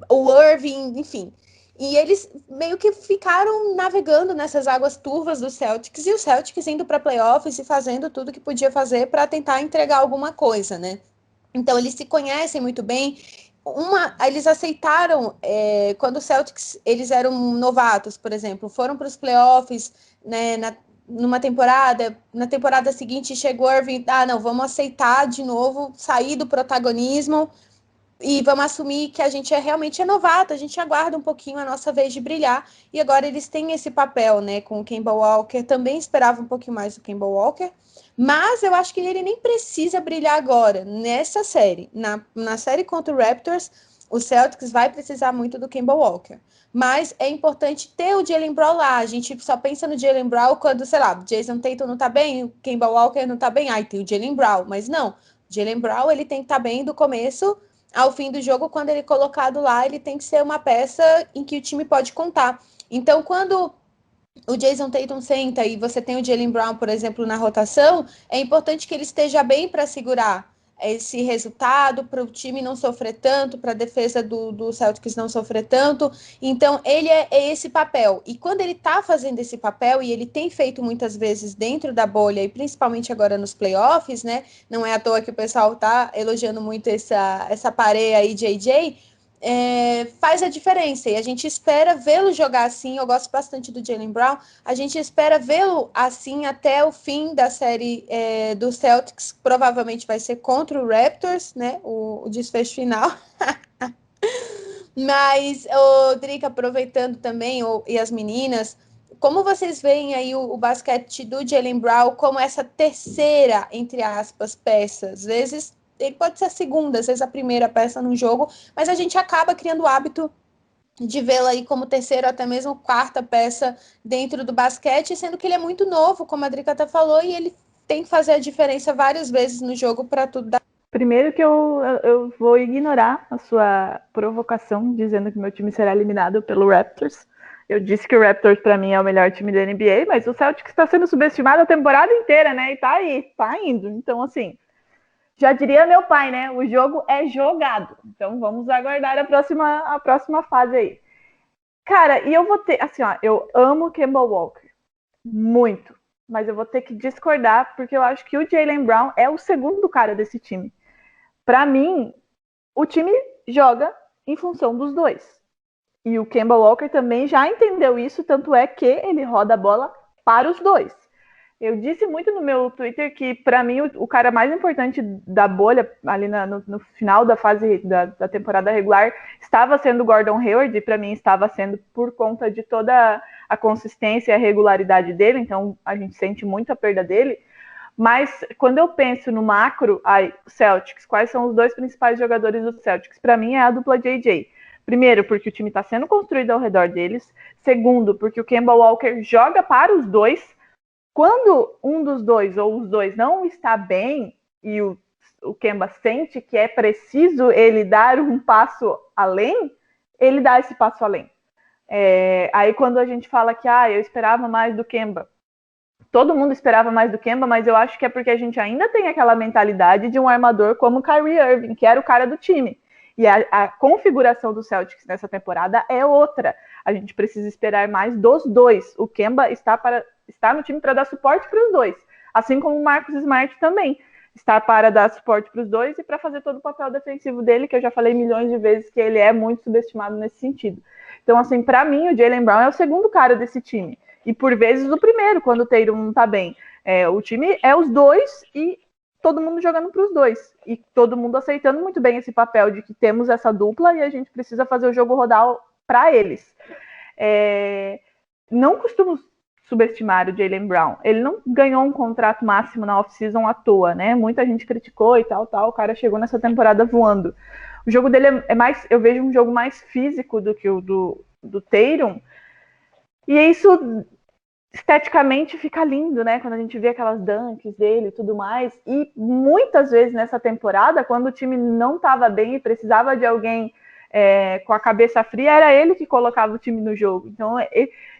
o Irving, enfim. E eles meio que ficaram navegando nessas águas turvas do Celtics, e o Celtics indo para playoffs e fazendo tudo que podia fazer para tentar entregar alguma coisa, né? Então eles se conhecem muito bem. Eles aceitaram, quando o Celtics, eles eram novatos, por exemplo, foram para os playoffs, né, numa temporada, na temporada seguinte chegou o Irving, não, vamos aceitar de novo, sair do protagonismo, e vamos assumir que a gente realmente é novato, a gente aguarda um pouquinho a nossa vez de brilhar, e agora eles têm esse papel, né, com o Kemba Walker. Também esperava um pouquinho mais do Kemba Walker, mas eu acho que ele nem precisa brilhar agora, nessa série. Na série contra o Raptors, o Celtics vai precisar muito do Kemba Walker, mas é importante ter o Jaylen Brown lá. A gente só pensa no Jaylen Brown quando, sei lá, Jason Tatum não tá bem, o Kemba Walker não tá bem, tem o Jaylen Brown, mas não, o Jaylen Brown, ele tem que estar bem do começo ao fim do jogo. Quando ele é colocado lá, ele tem que ser uma peça em que o time pode contar. Então, quando o Jason Tatum senta e você tem o Jaylen Brown, por exemplo, na rotação, é importante que ele esteja bem para segurar esse resultado, para o time não sofrer tanto, para a defesa do Celtics não sofrer tanto. Então, ele é esse papel. E quando ele está fazendo esse papel, e ele tem feito muitas vezes dentro da bolha, e principalmente agora nos playoffs, né? Não é à toa que o pessoal está elogiando muito essa pareia aí, JJ, faz a diferença, e a gente espera vê-lo jogar assim. Eu gosto bastante do Jaylen Brown, a gente espera vê-lo assim até o fim da série do Celtics. Provavelmente vai ser contra o Raptors, né, o desfecho final. Mas, Drica, aproveitando também, e as meninas, como vocês veem aí o basquete do Jaylen Brown como essa terceira, entre aspas, peça? Às vezes ele pode ser a segunda, às vezes a primeira peça num jogo, mas a gente acaba criando o hábito de vê-la aí como terceira, até mesmo quarta peça dentro do basquete, sendo que ele é muito novo, como a Drica até falou, e ele tem que fazer a diferença várias vezes no jogo para tudo dar. Primeiro que eu vou ignorar a sua provocação, dizendo que meu time será eliminado pelo Raptors. Eu disse que o Raptors, para mim, é o melhor time da NBA, mas o Celtics está sendo subestimado a temporada inteira, né? E tá aí, tá indo. Então, assim, já diria meu pai, né? O jogo é jogado. Então vamos aguardar a próxima fase aí. Cara, e eu vou ter... Assim, ó, eu amo Kemba Walker. Muito. Mas eu vou ter que discordar, porque eu acho que o Jaylen Brown é o segundo cara desse time. Pra mim, o time joga em função dos dois. E o Kemba Walker também já entendeu isso, tanto é que ele roda a bola para os dois. Eu disse muito no meu Twitter que, para mim, o cara mais importante da bolha, ali no final da fase da temporada regular, estava sendo o Gordon Hayward, e para mim estava sendo por conta de toda a consistência e a regularidade dele. Então a gente sente muito a perda dele. Mas quando eu penso no macro, Celtics, quais são os dois principais jogadores do Celtics? Para mim é a dupla JJ. Primeiro, porque o time está sendo construído ao redor deles. Segundo, porque o Kemba Walker joga para os dois. Quando um dos dois ou os dois não está bem e o Kemba sente que é preciso ele dar um passo além, ele dá esse passo além. Aí quando a gente fala que eu esperava mais do Kemba, todo mundo esperava mais do Kemba, mas eu acho que é porque a gente ainda tem aquela mentalidade de um armador como o Kyrie Irving, que era o cara do time. E a configuração do Celtics nessa temporada é outra. A gente precisa esperar mais dos dois. O Kemba está no time para dar suporte para os dois. Assim como o Marcus Smart também está para dar suporte para os dois e para fazer todo o papel defensivo dele, que eu já falei milhões de vezes que ele é muito subestimado nesse sentido. Então, assim, para mim, o Jaylen Brown é o segundo cara desse time. E por vezes o primeiro, quando o Tatum não está bem. O time é os dois e todo mundo jogando para os dois. E todo mundo aceitando muito bem esse papel de que temos essa dupla e a gente precisa fazer o jogo rodar para eles. Não costumo subestimar o Jaylen Brown. Ele não ganhou um contrato máximo na off-season à toa, né? Muita gente criticou e tal. O cara chegou nessa temporada voando. O jogo dele é mais, eu vejo um jogo mais físico do que o do Tatum. E isso esteticamente fica lindo, né? Quando a gente vê aquelas dunks dele e tudo mais. E muitas vezes nessa temporada, quando o time não estava bem e precisava de alguém com a cabeça fria, era ele que colocava o time no jogo. Então,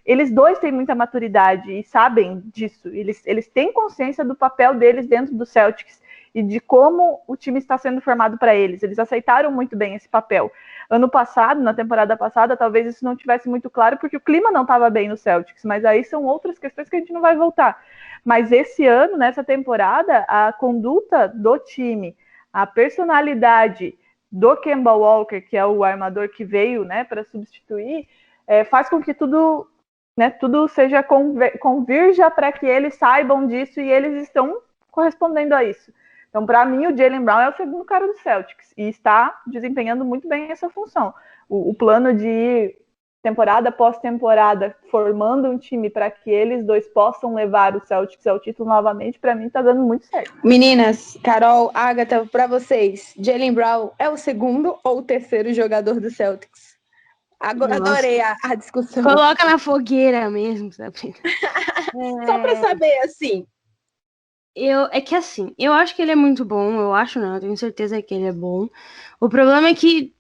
eles dois têm muita maturidade e sabem disso. Eles têm consciência do papel deles dentro do Celtics e de como o time está sendo formado para eles. Eles aceitaram muito bem esse papel. Ano passado, na temporada passada, talvez isso não tivesse muito claro, porque o clima não estava bem no Celtics, mas aí são outras questões que a gente não vai voltar. Mas esse ano, nessa temporada, a conduta do time, a personalidade do Kemba Walker, que é o armador que veio, né, para substituir, faz com que tudo seja convirja para que eles saibam disso e eles estão correspondendo a isso. Então, para mim, o Jaylen Brown é o segundo cara do Celtics e está desempenhando muito bem essa função. O plano de ir temporada após temporada formando um time para que eles dois possam levar o Celtics ao título novamente, para mim está dando muito certo. Meninas, Carol, Agatha, para vocês, Jaylen Brown é o segundo ou o terceiro jogador do Celtics? Adorei a discussão. Coloca na fogueira mesmo, sabe? Só para saber, assim. É que assim, eu acho que ele é muito bom, eu tenho certeza que ele é bom. O problema é que,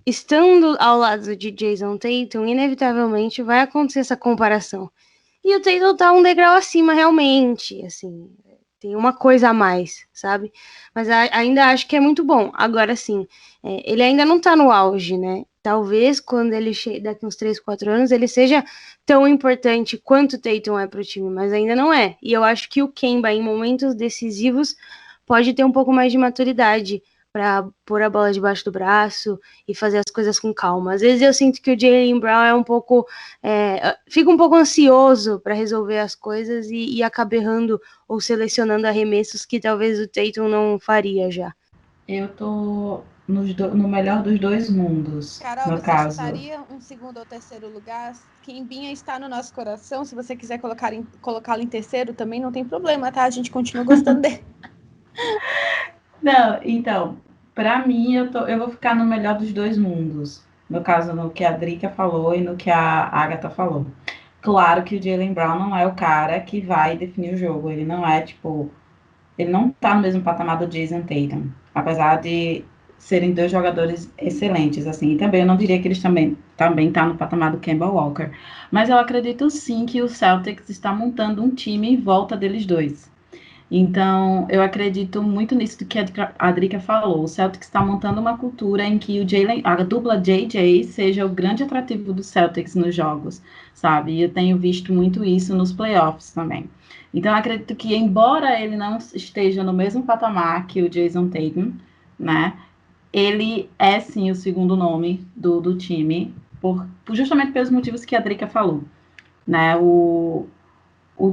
estando ao lado de Jason Tatum, inevitavelmente vai acontecer essa comparação. E o Tatum tá um degrau acima, realmente, assim, tem uma coisa a mais, sabe? Mas ainda acho que é muito bom. Agora, sim, ele ainda não tá no auge, né? Talvez quando ele daqui uns 3, 4 anos, ele seja tão importante quanto o Tatum é pro time, mas ainda não é. E eu acho que o Kemba, em momentos decisivos, pode ter um pouco mais de maturidade para pôr a bola debaixo do braço e fazer as coisas com calma. Às vezes eu sinto que o Jaylen Brown é um pouco... fica um pouco ansioso para resolver as coisas e acaba errando ou selecionando arremessos que talvez o Tatum não faria já. Eu tô no melhor dos dois mundos, Carol, no você caso. estaria um segundo ou terceiro lugar? Kembinha está no nosso coração. Se você quiser colocá-lo em terceiro, também não tem problema, tá? A gente continua gostando dele. Não, então, pra mim, eu vou ficar no melhor dos dois mundos. No caso, no que a Drica falou e no que a Agatha falou. Claro que o Jaylen Brown não é o cara que vai definir o jogo. Ele não é, ele não tá no mesmo patamar do Jason Tatum. Apesar de serem dois jogadores excelentes, assim. E também eu não diria que eles também tá no patamar do Kemba Walker. Mas eu acredito sim que o Celtics está montando um time em volta deles dois. Então, eu acredito muito nisso do que a Drica falou. O Celtics está montando uma cultura em que a dupla JJ seja o grande atrativo do Celtics nos jogos, sabe? E eu tenho visto muito isso nos playoffs também. Então, eu acredito que, embora ele não esteja no mesmo patamar que o Jason Tatum, né? Ele é, sim, o segundo nome do time, justamente pelos motivos que a Drica falou, né? O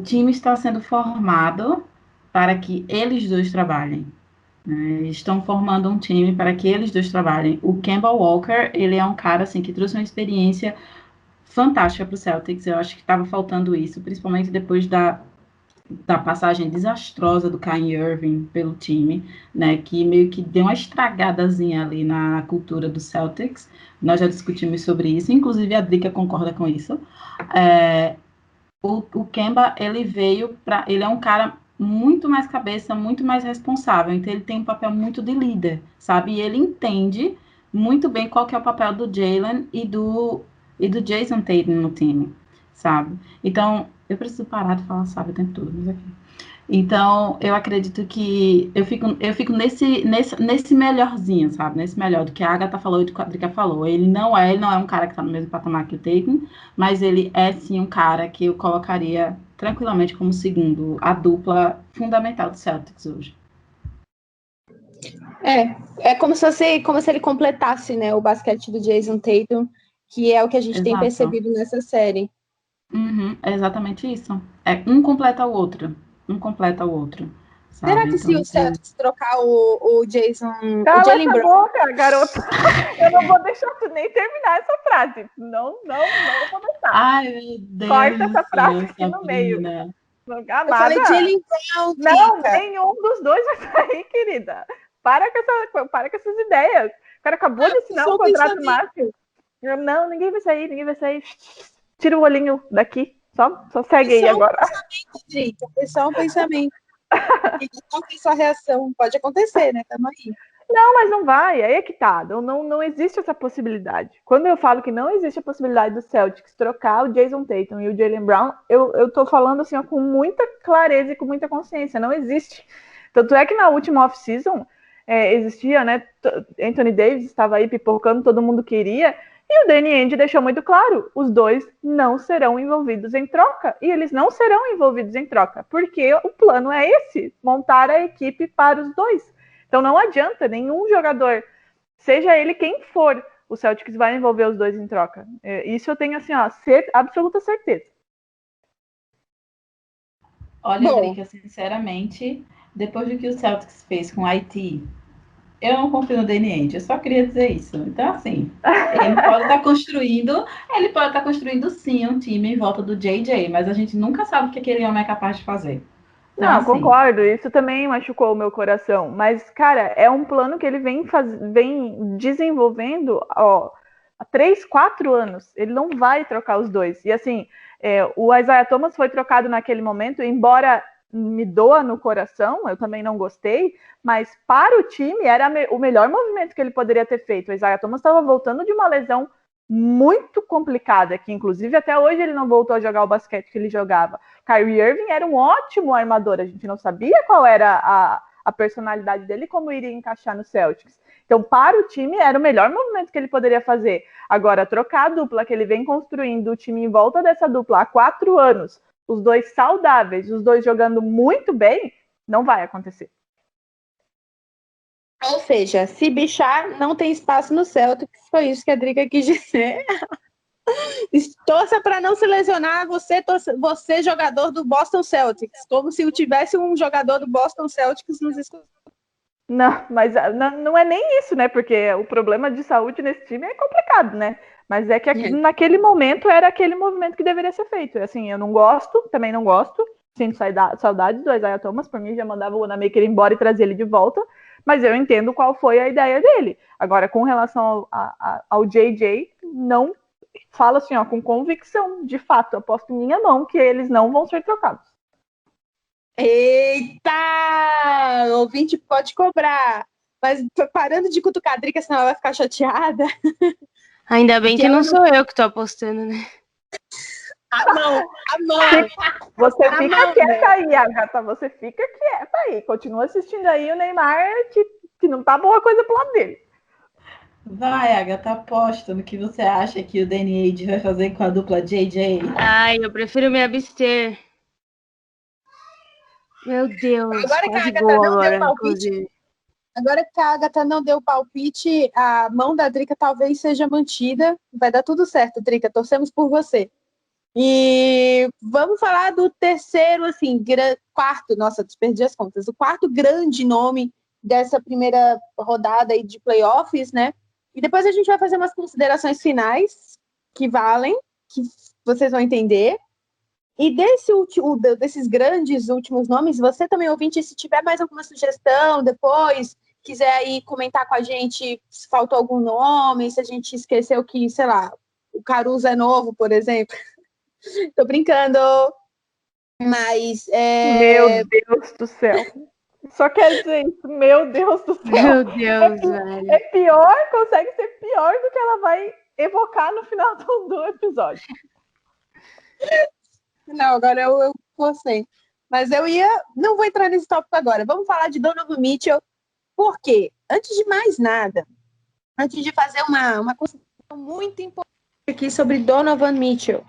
time está sendo formado para que eles dois trabalhem. Né? Estão formando um time para que eles dois trabalhem. O Kemba Walker, ele é um cara assim, que trouxe uma experiência fantástica para o Celtics. Eu acho que estava faltando isso, principalmente depois da passagem desastrosa do Kyrie Irving pelo time, né, que meio que deu uma estragadazinha ali na cultura do Celtics. Nós já discutimos sobre isso, inclusive a Drica concorda com isso. O Kemba, ele é um cara muito mais cabeça, muito mais responsável, então ele tem um papel muito de líder, sabe? E ele entende muito bem qual que é o papel do Jaylen e do Jason Tatum no time, sabe? Então, eu preciso parar de falar, sabe, o tempo todo, mas aqui. Então, eu acredito que eu fico nesse melhorzinho, sabe? Nesse melhor do que a Agatha falou e do que a Drica falou. Ele não é um cara que está no mesmo patamar que o Tatum, mas ele é, sim, um cara que eu colocaria tranquilamente como segundo, a dupla fundamental do Celtics hoje. É como se ele completasse, né, o basquete do Jason Tatum, que é o que a gente tem percebido nessa série. É exatamente isso. Um completa o outro, sabe? Será que se Então, o Celtics trocar o Jason, o Cala Jaylen essa Brown, boca, garota. Eu não vou deixar tu nem terminar essa frase. Não vou deixar. ai, meu Deus Corta do essa frase céu, aqui no meio. Sabrina. eu falei Amada, Jaylen Brown, não, Drica. nenhum dos dois vai sair, querida. Para com essas ideias. O cara acabou de assinar só um um contrato pensamento. máximo. Não, ninguém vai sair. Tira o olhinho daqui. Só segue aí Só um agora. pensamento, Drica. É só um pensamento. E qual que é a sua reação? Pode acontecer, né? Tamo aí. Não, mas não vai, aí é que tá. Não existe essa possibilidade. Quando eu falo que não existe a possibilidade do Celtics trocar o Jason Tatum e o Jaylen Brown, eu tô falando assim, ó, com muita clareza e com muita consciência. Não existe. Tanto é que na última off-season existia, né? Anthony Davis estava aí pipocando, todo mundo queria. E o Danny Ainge deixou muito claro: os dois não serão envolvidos em troca. E eles não serão envolvidos em troca, porque o plano é esse: montar a equipe para os dois. Então não adianta nenhum jogador, seja ele quem for, o Celtics vai envolver os dois em troca. Isso eu tenho assim, ó, absoluta certeza. Olha, Bom. Drica, sinceramente, depois do que o Celtics fez com o IT, eu não confio no Danny Ainge, eu só queria dizer isso. Então, assim, ele pode estar construindo sim um time em volta do JJ, mas a gente nunca sabe o que aquele homem é capaz de fazer. Então, Não, assim, concordo, isso também machucou o meu coração. Mas, cara, é um plano que ele vem desenvolvendo há 3, 4 anos. Ele não vai trocar os dois. E assim, o Isaiah Thomas foi trocado naquele momento, embora me doa no coração, eu também não gostei, mas para o time era o melhor movimento que ele poderia ter feito. O Isaiah Thomas estava voltando de uma lesão muito complicada, que inclusive até hoje ele não voltou a jogar o basquete que ele jogava. Kyrie Irving era um ótimo armador, a gente não sabia qual era a personalidade dele e como iria encaixar no Celtics. Então, para o time, era o melhor movimento que ele poderia fazer. Agora, trocar a dupla que ele vem construindo, o time em volta dessa dupla há 4 anos, os dois saudáveis, os dois jogando muito bem, não vai acontecer. Ou seja, se bichar, não tem espaço no Celtics. Foi isso que a Drica quis dizer. Torça para não se lesionar, você jogador do Boston Celtics. Como se tivesse um jogador do Boston Celtics nos escutando. Não, mas não é nem isso, né? Porque o problema de saúde nesse time é complicado, né? Mas é que naquele momento era aquele movimento que deveria ser feito. Assim, eu não gosto, também não gosto. Sinto saudades do Isaiah Thomas. Por mim, já mandava o Wanamaker embora e trazer ele de volta. Mas eu entendo qual foi a ideia dele. Agora, com relação ao JJ, não falo assim, ó, com convicção, de fato, aposto minha mão que eles não vão ser trocados. Eita! O ouvinte pode cobrar. Mas parando de cutucar a Drica, senão ela vai ficar chateada. Ainda bem que não sou eu que tô apostando, né? A mão. Você fica quieta aí, Agatha. Você fica quieta aí. Continua assistindo aí o Neymar, que não tá boa coisa pro lado dele. vai, Agatha, aposta no que você acha que o Danny Ainge vai fazer com a dupla JJ. Ai, eu prefiro me abster. Meu Deus, Agora que a quase Agatha gol não deu agora, palpite, inclusive. Agora que a Agatha não deu palpite, a mão da Drica talvez seja mantida. Vai dar tudo certo, Drica. Torcemos por você. E vamos falar do terceiro, assim, quarto, nossa, perdi as contas, o quarto grande nome dessa primeira rodada aí de playoffs, né? E depois a gente vai fazer umas considerações finais que valem, que vocês vão entender. E desses grandes últimos nomes, você também, ouvinte, se tiver mais alguma sugestão depois, quiser aí comentar com a gente se faltou algum nome, se a gente esqueceu que, sei lá, o Caruso é novo, por exemplo. Tô brincando. Mas Meu Deus do céu. Só quer dizer isso. Meu Deus do céu. Meu Deus, velho. É pior, consegue ser pior do que ela vai evocar no final do episódio. Não, agora eu forcei. Mas não vou entrar nesse tópico agora. Vamos falar de Donovan Mitchell. Por quê? Antes de mais nada, antes de fazer uma consideração muito importante aqui sobre Donovan Mitchell,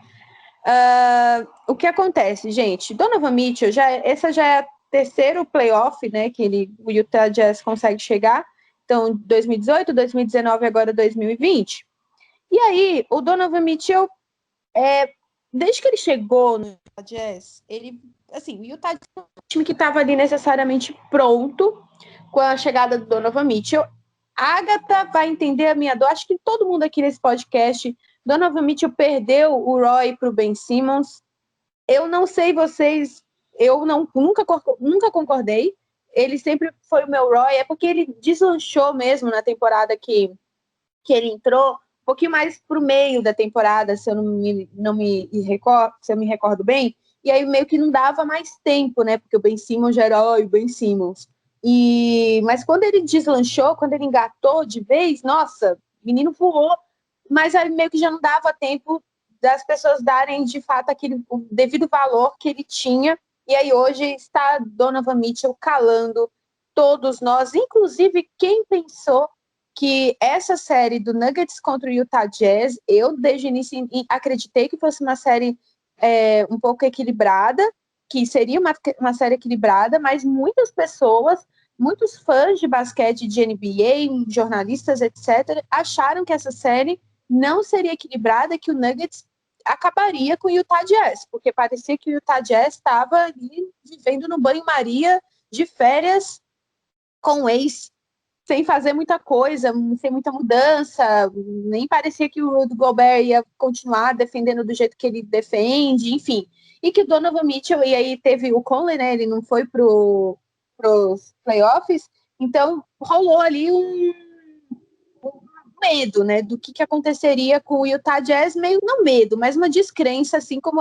o que acontece, gente? Donovan Mitchell, essa já é o terceiro playoff, né, que o Utah Jazz consegue chegar. Então, 2018, 2019 e agora 2020. E aí, o Donovan Mitchell, desde que ele chegou no Utah Jazz, ele assim, o Utah Jazz é um time que estava ali necessariamente pronto com a chegada do Donovan Mitchell. A Agatha vai entender a minha dor. Acho que todo mundo aqui nesse podcast. Donovan Mitchell perdeu o Roy para o Ben Simmons. Eu não sei vocês, nunca concordei. Ele sempre foi o meu Roy. É porque ele deslanchou mesmo na temporada que ele entrou, um pouquinho mais para o meio da temporada, se eu não me recordo, se eu me recordo bem. E aí meio que não dava mais tempo, né? Porque o Ben Simmons já era o Ben Simmons. Mas quando ele deslanchou, quando ele engatou de vez, nossa, o menino voou, mas aí meio que já não dava tempo das pessoas darem de fato o devido valor que ele tinha. E aí hoje está Donovan Mitchell calando todos nós, inclusive quem pensou que essa série do Nuggets contra o Utah Jazz, eu desde o início acreditei que fosse uma série um pouco equilibrada, que seria uma série equilibrada, mas muitas pessoas, muitos fãs de basquete de NBA, jornalistas, etc., acharam que essa série não seria equilibrada, que o Nuggets acabaria com o Utah Jazz, porque parecia que o Utah Jazz estava ali vivendo no banho-maria de férias com o ex, sem fazer muita coisa, sem muita mudança, nem parecia que o Rudy Gobert ia continuar defendendo do jeito que ele defende, enfim. E que o Donovan Mitchell, e aí teve o Conley, né, ele não foi pros playoffs, então rolou ali um medo, né, do que aconteceria com o Utah Jazz, meio não medo, mas uma descrença, assim como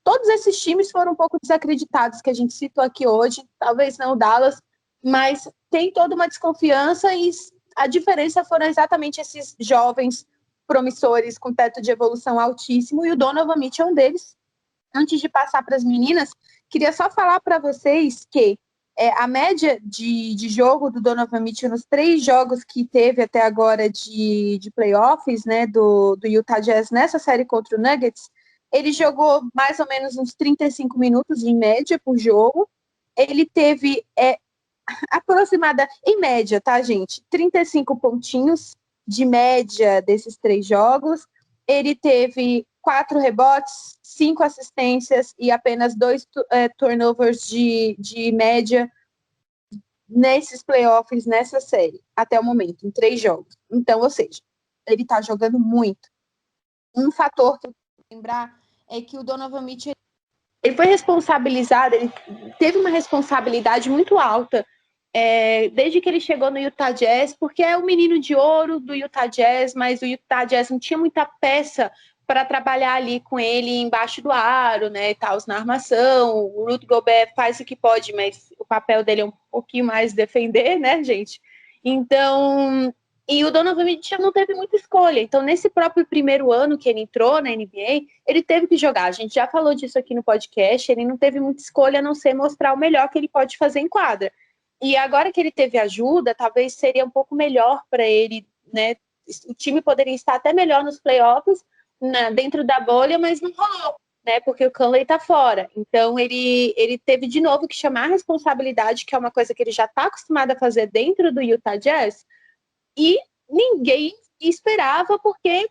todos esses times foram um pouco desacreditados, que a gente citou aqui hoje, talvez não o Dallas, mas tem toda uma desconfiança e a diferença foram exatamente esses jovens promissores com teto de evolução altíssimo e o Donovan Mitchell é um deles. Antes de passar para as meninas, queria só falar para vocês que a média de jogo do Donovan Mitchell nos 3 jogos que teve até agora de playoffs, né, do Utah Jazz nessa série contra o Nuggets, ele jogou mais ou menos uns 35 minutos em média por jogo. Ele teve aproximada, em média, tá, gente? 35 pontinhos de média desses 3 jogos. Ele teve 4 rebotes, 5 assistências e apenas 2 turnovers de média nesses playoffs, nessa série, até o momento, em 3 jogos. Então, ou seja, ele tá jogando muito. Um fator que eu quero lembrar é que o Donovan Mitchell ele foi responsabilizado, ele teve uma responsabilidade muito alta desde que ele chegou no Utah Jazz, porque é o menino de ouro do Utah Jazz, mas o Utah Jazz não tinha muita peça para trabalhar ali com ele embaixo do aro, né, e tal, na armação. O Rudy Gobert faz o que pode, mas o papel dele é um pouquinho mais defender, né, gente? Então, e o Donovan Mitchell não teve muita escolha. Então, nesse próprio primeiro ano que ele entrou na NBA, ele teve que jogar. A gente já falou disso aqui no podcast, ele não teve muita escolha a não ser mostrar o melhor que ele pode fazer em quadra. E agora que ele teve ajuda, talvez seria um pouco melhor para ele, né? O time poderia estar até melhor nos playoffs, dentro da bolha, mas não rolou, né? Porque o Conley tá fora. Então ele teve de novo que chamar a responsabilidade, que é uma coisa que ele já está acostumado a fazer dentro do Utah Jazz, e ninguém esperava, porque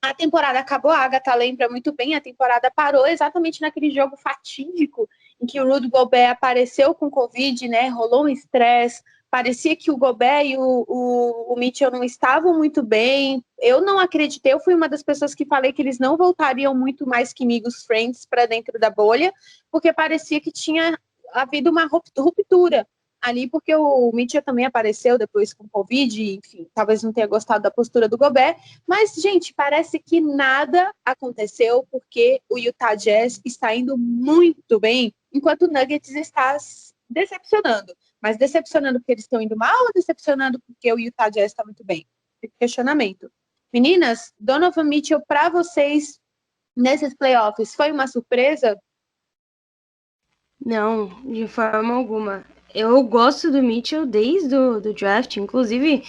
a temporada acabou, a Agatha lembra muito bem, a temporada parou exatamente naquele jogo fatídico em que o Rudy Gobert apareceu com Covid, né? Rolou um estresse, parecia que o Gobert e o Mitchell não estavam muito bem. Eu não acreditei, eu fui uma das pessoas que falei que eles não voltariam muito mais que amigos friends para dentro da bolha, porque parecia que tinha havido uma ruptura ali, porque o Mitchell também apareceu depois com Covid, enfim, talvez não tenha gostado da postura do Gobert, mas, gente, parece que nada aconteceu, porque o Utah Jazz está indo muito bem, enquanto o Nuggets está decepcionando. Mas decepcionando porque eles estão indo mal ou decepcionando porque o Utah Jazz está muito bem? Questionamento. Meninas, Donovan Mitchell, para vocês, nesses playoffs, foi uma surpresa? Não, de forma alguma. Eu gosto do Mitchell desde o draft, inclusive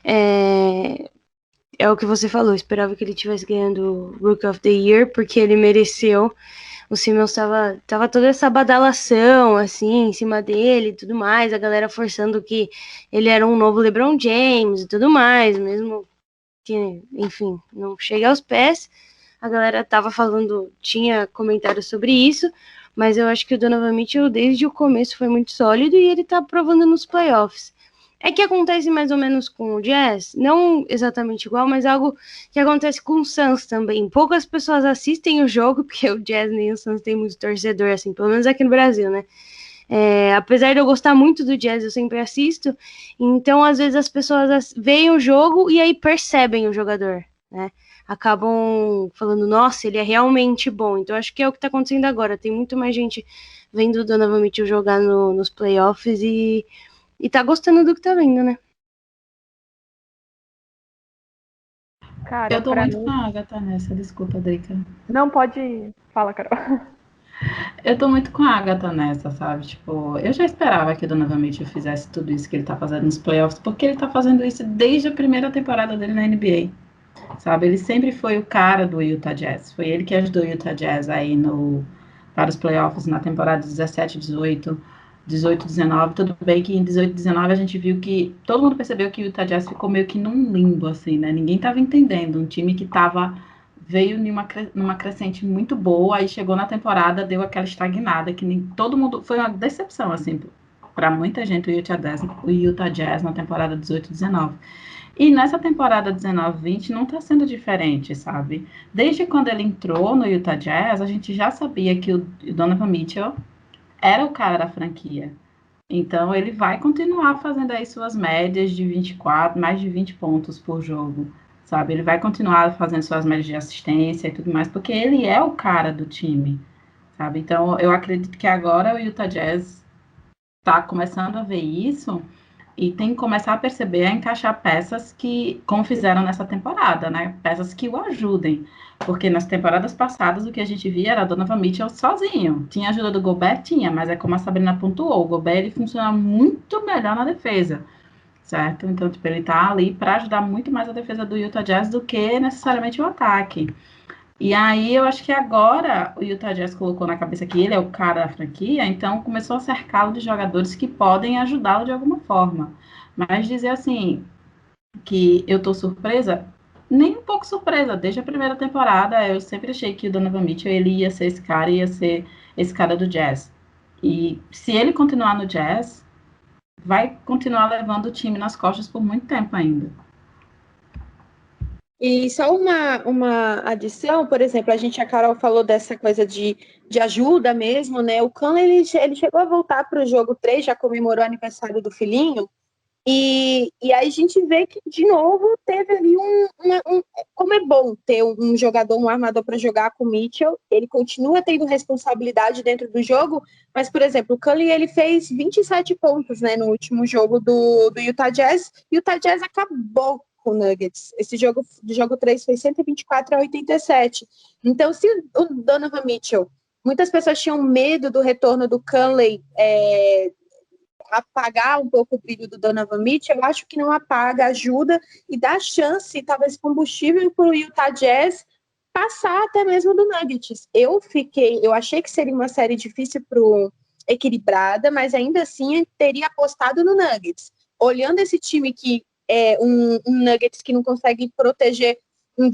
é o que você falou, eu esperava que ele estivesse ganhando o Rookie of the Year, porque ele mereceu. O Simmons tava toda essa badalação, assim, em cima dele e tudo mais, a galera forçando que ele era um novo LeBron James e tudo mais, mesmo que, enfim, não chegue aos pés. A galera tava falando, tinha comentários sobre isso, mas eu acho que o Donovan Mitchell desde o começo foi muito sólido e ele tá provando nos playoffs. É que acontece mais ou menos com o Jazz, não exatamente igual, mas algo que acontece com o Suns também. Poucas pessoas assistem o jogo, porque o Jazz nem o Suns tem muito torcedor, assim, pelo menos aqui no Brasil, né? Apesar de eu gostar muito do Jazz, eu sempre assisto, então às vezes as pessoas veem o jogo e aí percebem o jogador, né? Acabam falando, nossa, ele é realmente bom. Então acho que é o que tá acontecendo agora. Tem muito mais gente vendo o Donovan Mitchell jogar nos playoffs e tá gostando do que tá vendo, né? Cara, Eu tô pra muito mim. com a Agatha nessa, desculpa, Drica. Não pode. Fala, Carol. Eu tô muito com a Agatha nessa, sabe? Tipo, eu já esperava que o Donovan Mitchell fizesse tudo isso que ele tá fazendo nos playoffs, porque ele tá fazendo isso desde a primeira temporada dele na NBA, sabe? Ele sempre foi o cara do Utah Jazz. Foi ele que ajudou o Utah Jazz aí para os playoffs na temporada 17, 18, 18, 19. Tudo bem que em 18, 19 a gente viu que todo mundo percebeu que o Utah Jazz ficou meio que num limbo, assim, né? Ninguém tava entendendo. Um time que veio numa crescente muito boa, aí chegou na temporada, deu aquela estagnada, que nem todo mundo. Foi uma decepção, assim, para muita gente o Utah Jazz na temporada 18, 19. E nessa temporada 19-20 não está sendo diferente, sabe? Desde quando ele entrou no Utah Jazz, a gente já sabia que o Donovan Mitchell era o cara da franquia. Então ele vai continuar fazendo aí suas médias de 24, mais de 20 pontos por jogo, sabe? Ele vai continuar fazendo suas médias de assistência e tudo mais, porque ele é o cara do time, sabe? Então eu acredito que agora o Utah Jazz está começando a ver isso e tem que começar a perceber, a encaixar peças que, como fizeram nessa temporada, né? Peças que o ajudem. Porque nas temporadas passadas o que a gente via era Donovan Mitchell sozinho. Tinha ajuda do Gobert? Tinha, mas é como a Sabrina pontuou, o Gobert ele funciona muito melhor na defesa, certo? Então, tipo, ele tá ali para ajudar muito mais a defesa do Utah Jazz do que necessariamente o ataque. E aí eu acho que agora o Utah Jazz colocou na cabeça que ele é o cara da franquia, então começou a cercá-lo de jogadores que podem ajudá-lo de alguma forma. Mas dizer assim, que eu tô surpresa, nem um pouco surpresa. Desde a primeira temporada, eu sempre achei que o Donovan Mitchell ele ia ser esse cara, ia ser esse cara do Jazz. E se ele continuar no Jazz, vai continuar levando o time nas costas por muito tempo ainda. E só uma adição, por exemplo, a Carol falou dessa coisa de ajuda mesmo, né? O Conley, ele chegou a voltar para o jogo 3, já comemorou o aniversário do filhinho, e aí a gente vê que, de novo, teve ali como é bom ter um jogador, um armador para jogar com o Mitchell, ele continua tendo responsabilidade dentro do jogo, mas, por exemplo, o Conley, ele fez 27 pontos, né, no último jogo do Utah Jazz, e o Utah Jazz acabou com o Nuggets. Esse jogo, do jogo 3 foi 124-87. Então, se o Donovan Mitchell, muitas pessoas tinham medo do retorno do Conley, apagar um pouco o brilho do Donovan Mitchell, eu acho que não apaga, ajuda e dá chance, talvez combustível para o Utah Jazz passar até mesmo do Nuggets. Eu achei que seria uma série difícil equilibrada, mas ainda assim teria apostado no Nuggets. Olhando esse time que é um Nuggets que não consegue proteger um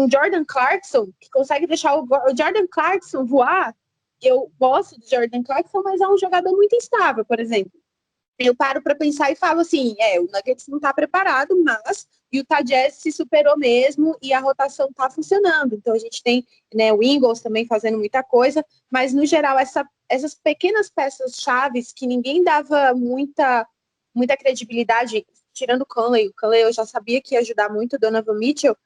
Jordan Clarkson, que consegue deixar o Jordan Clarkson voar. Eu gosto do Jordan Clarkson, mas é um jogador muito instável, por exemplo. Eu paro para pensar e falo assim, o Nuggets não está preparado, mas o Utah Jazz se superou mesmo e a rotação está funcionando. Então a gente tem, né, o Ingles também fazendo muita coisa, mas no geral essas pequenas peças chaves que ninguém dava muita credibilidade, tirando o Conley eu já sabia que ia ajudar muito o Donovan Mitchell,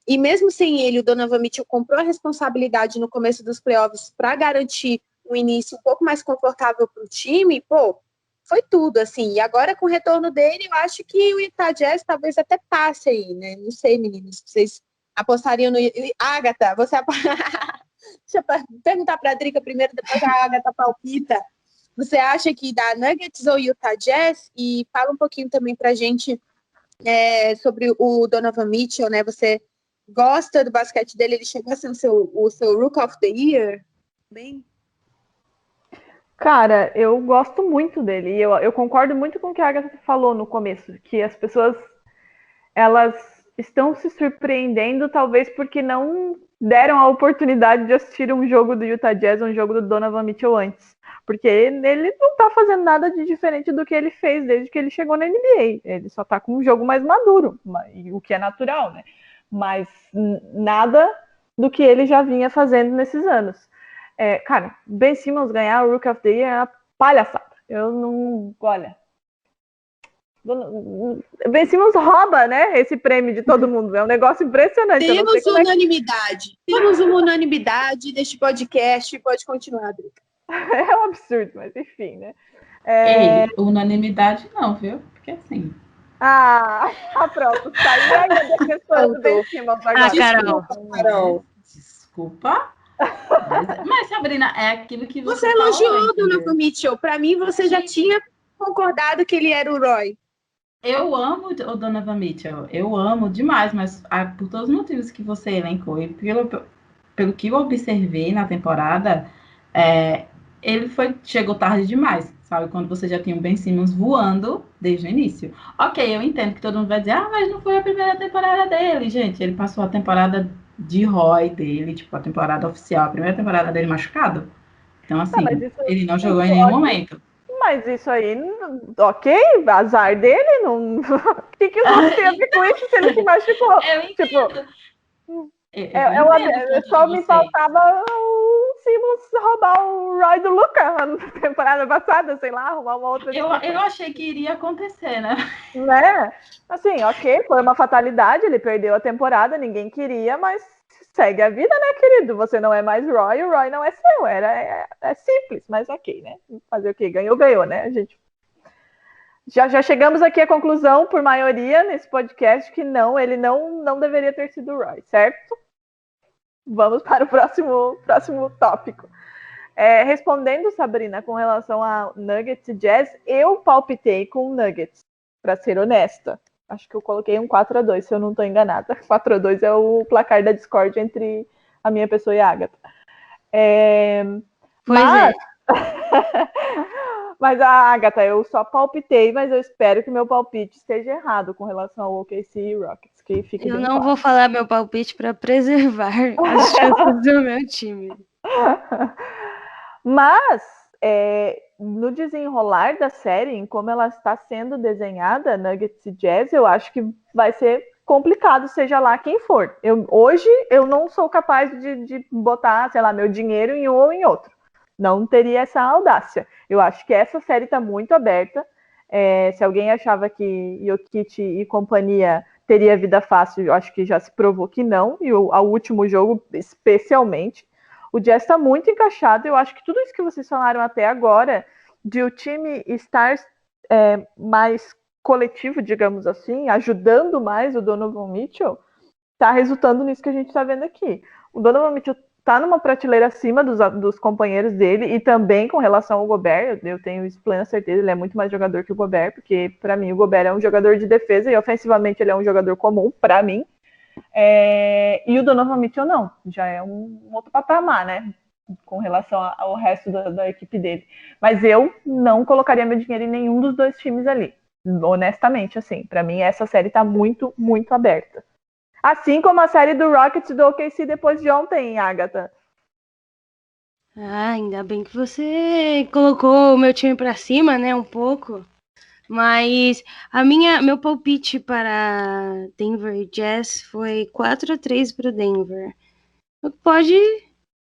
e mesmo sem ele, o Donovan Mitchell comprou a responsabilidade no começo dos playoffs para garantir um início um pouco mais confortável para o time, foi tudo, assim. E agora, com o retorno dele, eu acho que o Utah Jazz talvez até passe aí, né? Não sei, meninos, vocês apostariam no... Agatha, deixa eu perguntar para a Drica primeiro, depois a Agatha palpita. Você acha que dá Nuggets ou Utah Jazz? E fala um pouquinho também para a gente sobre o Donovan Mitchell, né? Você gosta do basquete dele? Ele chegou a ser o seu Rook of the Year? Bem... Cara, eu gosto muito dele. E eu concordo muito com o que a Agatha falou no começo, que as pessoas elas estão se surpreendendo, talvez porque não deram a oportunidade de assistir um jogo do Utah Jazz, um jogo do Donovan Mitchell antes. Porque ele não tá fazendo nada de diferente do que ele fez desde que ele chegou na NBA. Ele só tá com um jogo mais maduro, o que é natural, né? Mas nada do que ele já vinha fazendo nesses anos. Cara, Ben Simmons ganhar o Rookie of the Year é uma palhaçada. Eu não... Olha... Ben Simmons rouba, né, esse prêmio de todo mundo. É um negócio impressionante. Temos unanimidade. Temos uma unanimidade neste podcast. Pode continuar, Drica. É um absurdo, mas enfim, né? Ei, unanimidade não, viu? Porque assim... Pronto. Saiu a defensora do Ben Simmons agora. Carol. Desculpa. Mas, Sabrina, é aquilo que Você falou, elogiou o entendeu? Donovan Mitchell. Para mim, você já tinha concordado que ele era o Roy. Eu amo o Donovan Mitchell, eu amo demais, mas por todos os motivos que você elencou e pelo que eu observei na temporada, ele chegou tarde demais, sabe? Quando você já tinha o Ben Simmons voando desde o início. Ok, eu entendo que todo mundo vai dizer, mas não foi a primeira temporada dele, gente. Ele passou a temporada de Roy dele, tipo, a temporada oficial, a primeira temporada dele machucado. Então, assim, ele não jogou em nenhum momento. Mas isso aí, ok, azar dele, não... O que os outros têm a ver com isso se ele se machucou? Eu entendo. Só me faltava o Simmons roubar o Roy do Luka na temporada passada, sei lá, arrumar uma outra... Eu achei que iria acontecer, né? Né? Assim, ok, foi uma fatalidade, ele perdeu a temporada, ninguém queria, mas segue a vida, né, querido? Você não é mais Roy, o Roy não é seu. É simples, mas ok, né? Fazer o quê? Ganhou, né? A gente já chegamos aqui à conclusão, por maioria, nesse podcast, que não, ele não deveria ter sido o Roy, certo? Vamos para o próximo tópico. Respondendo, Sabrina, com relação a Nuggets e Jazz, eu palpitei com o Nuggets, para ser honesta. Acho que eu coloquei um 4-2, se eu não estou enganada. 4-2 é o placar da Discord entre a minha pessoa e a Agatha. Mas a Agatha, eu só palpitei, mas eu espero que meu palpite esteja errado com relação ao OKC e Rockets. Que fique Eu bem não claro. vou falar meu palpite para preservar as chances do meu time. Mas, no desenrolar da série, em como ela está sendo desenhada, Nuggets e Jazz, eu acho que vai ser complicado, seja lá quem for. Hoje, eu não sou capaz de botar, sei lá, meu dinheiro em um ou em outro. Não teria essa audácia. Eu acho que essa série está muito aberta. Se alguém achava que Jokic e companhia teria vida fácil, eu acho que já se provou que não. E ao último jogo, especialmente. O Jazz está muito encaixado. Eu acho que tudo isso que vocês falaram até agora, de o time estar mais coletivo, digamos assim, ajudando mais o Donovan Mitchell, está resultando nisso que a gente está vendo aqui. O Donovan Mitchell está numa prateleira acima dos companheiros dele e também com relação ao Gobert. Eu tenho isso plena certeza, ele é muito mais jogador que o Gobert, porque para mim o Gobert é um jogador de defesa e ofensivamente ele é um jogador comum, para mim. E o Donovan Mitchell não, já é um outro patamar, né, com relação ao resto da equipe dele. Mas eu não colocaria meu dinheiro em nenhum dos dois times ali, honestamente, assim. Para mim essa série está muito, muito aberta. Assim como a série do Rockets e do OKC depois de ontem, Agatha. Ainda bem que você colocou o meu time pra cima, né, um pouco. Mas meu palpite para Denver Jazz foi 4-3 para o Denver. Pode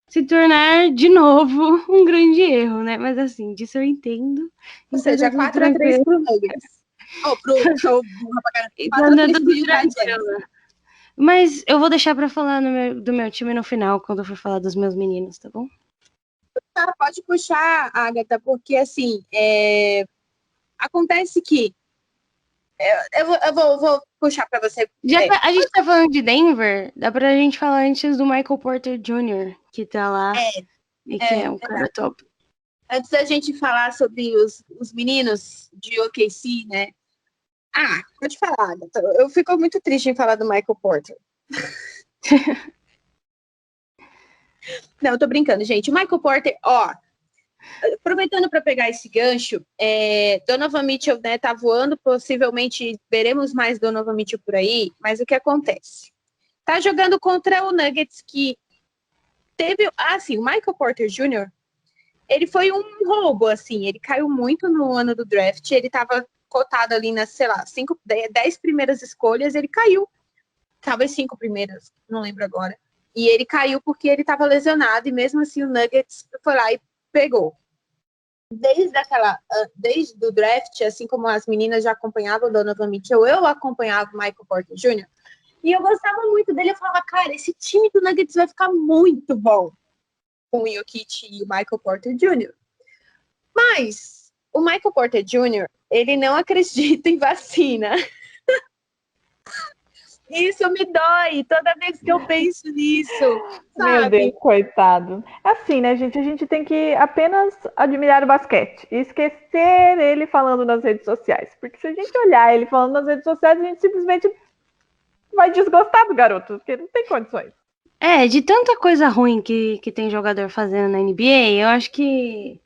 se tornar de novo um grande erro, né? Mas assim, disso eu entendo. Ou seja, 4-3 pro Nuggets. Mas eu vou deixar para falar do meu time no final, quando eu for falar dos meus meninos, tá bom? Tá, pode puxar, Agatha, porque assim, acontece que eu vou puxar para você. A gente tá falando de Denver, dá pra gente falar antes do Michael Porter Jr., que tá lá e que é um cara top. Antes da gente falar sobre os meninos de OKC, né? Pode falar. Eu fico muito triste em falar do Michael Porter. Não, eu tô brincando, gente. O Michael Porter, aproveitando para pegar esse gancho, Donovan Mitchell, né, tá voando, possivelmente veremos mais Donovan Mitchell por aí, mas o que acontece? Tá jogando contra o Nuggets, que teve, assim, o Michael Porter Jr., ele foi um roubo, assim, ele caiu muito no ano do draft, ele tava cotado ali nas, sei lá, 10 primeiras escolhas, ele caiu, talvez 5 primeiras, não lembro agora, e ele caiu porque ele tava lesionado, e mesmo assim o Nuggets foi lá e pegou. Desde o draft, assim como as meninas já acompanhavam o Donovan Mitchell, eu acompanhava o Michael Porter Jr., e eu gostava muito dele, eu falava, cara, esse time do Nuggets vai ficar muito bom com o Jokic e o Michael Porter Jr. Mas o Michael Porter Jr., ele não acredita em vacina. Isso me dói toda vez que eu penso nisso, sabe? Meu Deus, coitado. Assim, né, gente? A gente tem que apenas admirar o basquete e esquecer ele falando nas redes sociais. Porque se a gente olhar ele falando nas redes sociais, a gente simplesmente vai desgostar do garoto, porque não tem condições. De tanta coisa ruim que tem jogador fazendo na NBA, eu acho que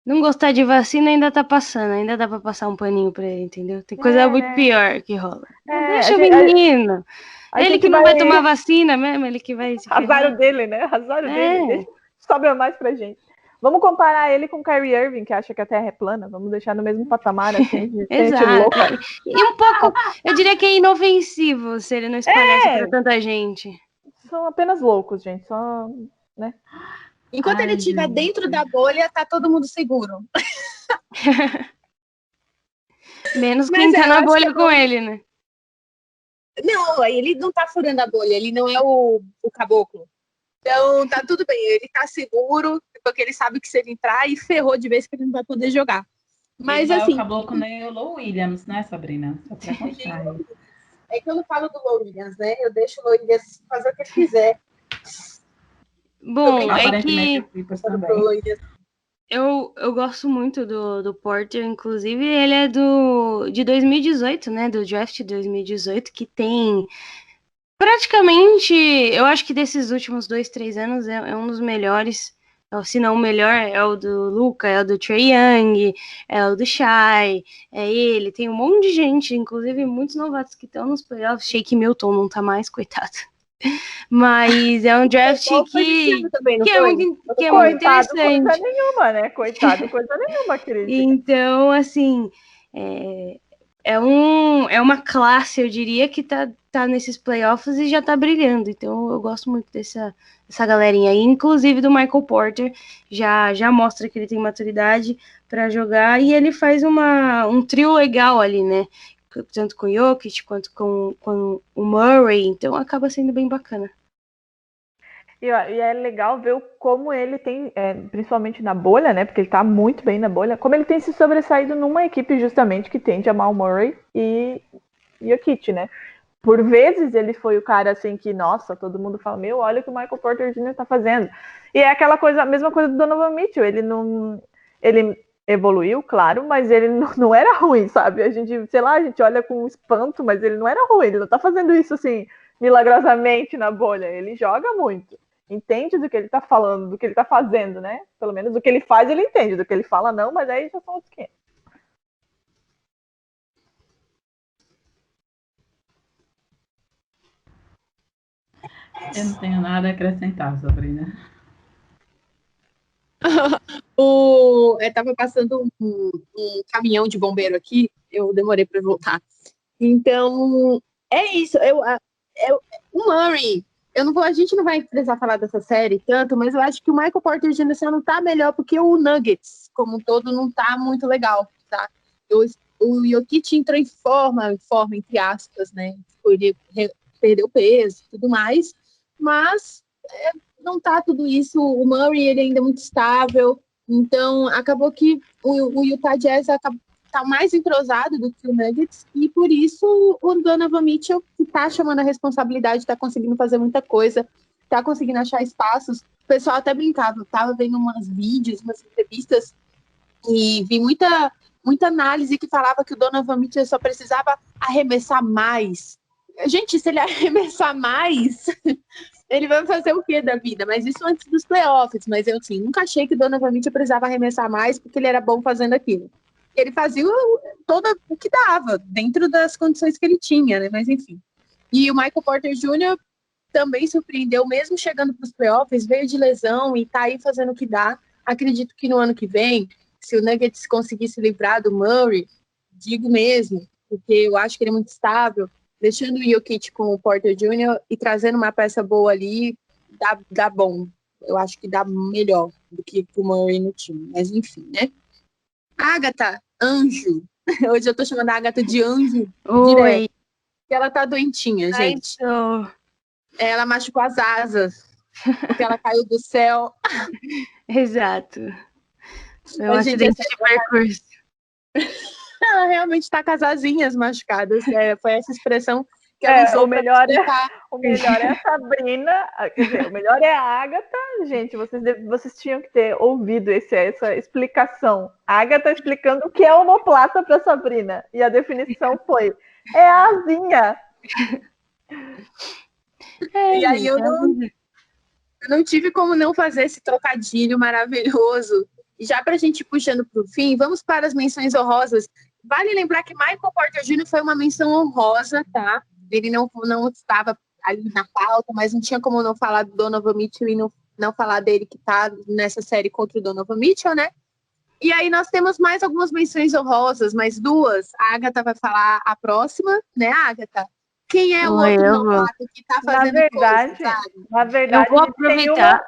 não gostar de vacina ainda tá passando, ainda dá pra passar um paninho pra ele, entendeu? Tem coisa muito pior que rola. Deixa o menino. Ele que não vai tomar vazina mesmo, ele que vai se ferrar. Azar dele, né? Azar dele. Sobra mais pra gente. Vamos comparar ele com o Kyrie Irving, que acha que a Terra é plana. Vamos deixar no mesmo patamar, assim, de gente louca. E um pouco, eu diria que é inofensivo se ele não espalhasse pra tanta gente. São apenas loucos, gente. Só, né? Enquanto ele estiver dentro da bolha, tá todo mundo seguro. Menos quem tá na bolha com ele, né? Não, ele não tá furando a bolha, ele não é o caboclo. Então, tá tudo bem, ele tá seguro, porque ele sabe que se ele entrar, e ferrou de vez que ele não vai poder jogar. Mas ele assim... o caboclo nem o Lou Williams, né, Sabrina? Só pra constar. É que eu não falo do Lou Williams, né? Eu deixo o Lou Williams fazer o que ele quiser. Bom, é que eu gosto muito do Porter, inclusive ele é de 2018, né? Do draft de 2018, que tem praticamente, eu acho que desses últimos 2-3 anos é um dos melhores, se não o melhor, é o do Luka, é o do Trae Young, é o do Shai, é ele, tem um monte de gente, inclusive muitos novatos que estão nos playoffs. Shake Milton não tá mais, coitado. Mas é um draft que é muito interessante. Coisa nenhuma, né? Coitado, coisa nenhuma, querida. Então, assim, é uma classe, eu diria, que tá nesses playoffs e já tá brilhando. Então, eu gosto muito dessa galerinha aí, inclusive do Michael Porter. Já mostra que ele tem maturidade para jogar e ele faz um trio legal ali, né? Tanto com o Jokic quanto com o Murray, então acaba sendo bem bacana. E é legal ver como ele tem, principalmente na bolha, né, porque ele tá muito bem na bolha, como ele tem se sobressaído numa equipe justamente que tem Jamal Murray e Jokic, né. Por vezes ele foi o cara assim que, nossa, todo mundo fala, olha o que o Michael Porter Jr. tá fazendo. E é aquela coisa, a mesma coisa do Donovan Mitchell, ele evoluiu, claro, mas ele não era ruim, sabe? A gente olha com espanto, mas ele não era ruim, ele não tá fazendo isso assim, milagrosamente na bolha, ele joga muito, entende do que ele tá falando, do que ele tá fazendo, né? Pelo menos do que ele faz, ele entende, do que ele fala não, mas aí já são outros 500. Eu não tenho nada a acrescentar, Sabrina. Tava passando um caminhão de bombeiro aqui, eu demorei para voltar. Então, é isso. O Murray, a gente não vai precisar falar dessa série tanto, mas eu acho que o Michael Porter Jr. não tá melhor porque o Nuggets, como um todo, não tá muito legal, tá? O Jokic entrou em forma, entre aspas, né? Ele perdeu peso e tudo mais, mas não tá tudo isso. O Murray, ele ainda é muito estável, então acabou que o Utah Jazz tá mais entrosado do que o Nuggets, e por isso o Donovan Mitchell, que tá chamando a responsabilidade, tá conseguindo fazer muita coisa, tá conseguindo achar espaços. O pessoal até brincava, eu tava vendo umas vídeos, umas entrevistas, e vi muita análise que falava que o Donovan Mitchell só precisava arremessar mais. Gente, se ele arremessar mais, ele vai fazer o quê da vida? Mas isso antes dos playoffs. Mas eu, assim, nunca achei que o Donovan Mitchell precisava arremessar mais porque ele era bom fazendo aquilo. Ele fazia todo o que dava, dentro das condições que ele tinha, né? Mas, enfim. E o Michael Porter Jr., também surpreendeu, mesmo chegando para os playoffs, veio de lesão e tá aí fazendo o que dá. Acredito que no ano que vem, se o Nuggets conseguir se livrar do Murray, digo mesmo, porque eu acho que ele é muito estável, deixando o Jokic com o Porter Jr. e trazendo uma peça boa ali, dá bom. Eu acho que dá melhor do que o Murray no time. Mas enfim, né? Agatha, anjo. Hoje eu tô chamando a Agatha de anjo Oi. direto. Porque ela tá doentinha, gente. Então, Ela machucou as asas. Porque ela caiu do céu. exato. Foi um Mas, gente, acidente de percurso. ela realmente tá com as asinhas machucadas. Foi essa expressão que ela usou O melhor pra explicar. o melhor é a Sabrina, quer dizer, o melhor é a Agatha. Gente, vocês tinham que ter ouvido essa explicação. A Agatha explicando o que é omoplata para Sabrina. E a definição foi: é a asinha. E aí eu não tive como não fazer esse trocadilho maravilhoso. E já pra gente ir puxando pro fim, vamos para as menções honrosas. Vale lembrar que Michael Porter Jr. foi uma menção honrosa, tá? Ele não estava ali na pauta, mas não tinha como não falar do Donovan Mitchell e não falar dele que tá nessa série contra o Donovan Mitchell, né? E aí nós temos mais algumas menções honrosas, mais duas. A Agatha vai falar a próxima, né, Agatha? Quem é o outro novato que tá fazendo Na verdade, eu vou aproveitar.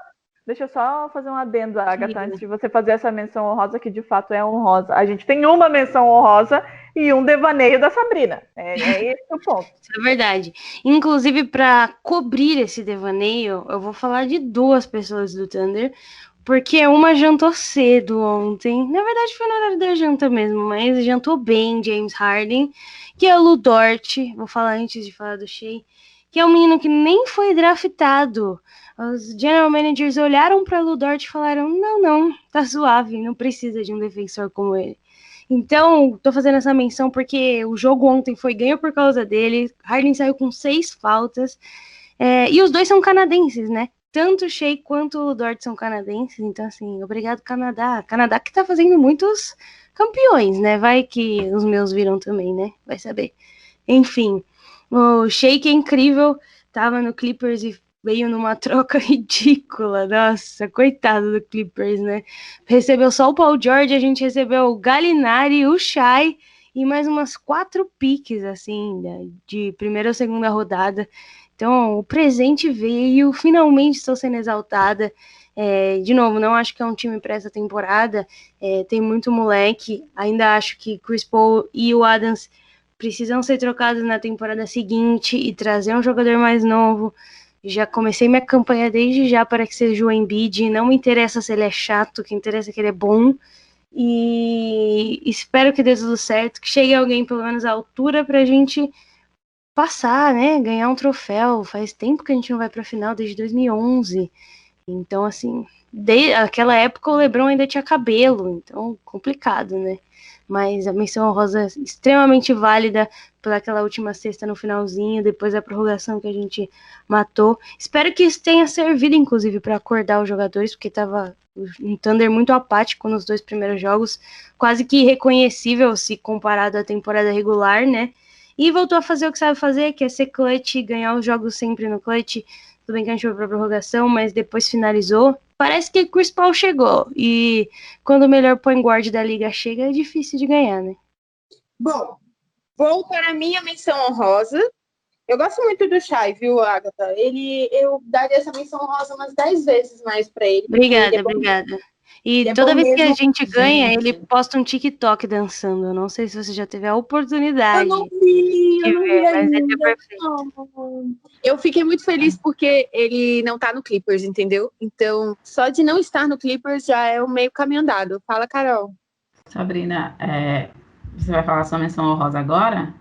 Deixa eu só fazer um adendo, Agatha, antes de você fazer essa menção honrosa, que de fato é honrosa. A gente tem uma menção honrosa e um devaneio da Sabrina. É esse o ponto. Isso é verdade. Inclusive, para cobrir esse devaneio, eu vou falar de duas pessoas do Thunder, porque uma jantou cedo ontem. Na verdade, foi no horário da janta mesmo, mas jantou bem, James Harden, que é o Lu Dort. Vou falar antes de falar do Shea, que é um menino que nem foi draftado. Os general managers olharam para Lu Dort e falaram: não, tá suave, não precisa de um defensor como ele. Então, tô fazendo essa menção porque o jogo ontem foi ganho por causa dele. Harden saiu com 6 faltas. E os dois são canadenses, né? Tanto o Shea quanto o Dort são canadenses. Então, assim, obrigado, Canadá. Canadá que tá fazendo muitos campeões, né? Vai que os meus viram também, né? Vai saber. Enfim, o Shea, que é incrível, tava no Clippers e veio numa troca ridícula. Nossa, coitado do Clippers, né? Recebeu só o Paul George, a gente recebeu o Gallinari, o Shai e mais umas 4 piques, assim, de primeira ou segunda rodada. Então, o presente veio, finalmente estou sendo exaltada. De novo, não acho que é um time para essa temporada. Tem muito moleque. Ainda acho que Chris Paul e o Adams precisam ser trocados na temporada seguinte e trazer um jogador mais novo. Já comecei minha campanha desde já para que seja o Embiid. Não me interessa se ele é chato, o que interessa é que ele é bom. E espero que dê tudo certo, que chegue alguém pelo menos à altura para a gente passar, né? Ganhar um troféu. Faz tempo que a gente não vai para a final, desde 2011. Então, assim, desde aquela época o LeBron ainda tinha cabelo, então complicado, né? Mas a menção honrosa é extremamente válida por aquela última sexta no finalzinho, depois da prorrogação que a gente matou. Espero que isso tenha servido, inclusive, para acordar os jogadores, porque estava um Thunder muito apático nos 2 primeiros jogos, quase que irreconhecível se comparado à temporada regular, né? E voltou a fazer o que sabe fazer, que é ser clutch, ganhar os jogos sempre no clutch. Tudo bem que a gente foi para prorrogação, mas depois finalizou. Parece que Chris Paul chegou. E quando o melhor point guard da liga chega, é difícil de ganhar, né? Bom, vou para a minha menção honrosa. Eu gosto muito do Shai, viu, Agatha? Eu daria essa menção honrosa umas 10 vezes mais para ele. Obrigada. E toda vez que a gente ganha, ele posta um TikTok dançando. Eu não sei se você já teve a oportunidade. Eu não vi mas ele é perfeito. Eu fiquei muito feliz porque ele não tá no Clippers, entendeu? Então, só de não estar no Clippers já é o meio caminho andado. Fala, Carol. Sabrina, você vai falar sua menção honrosa agora?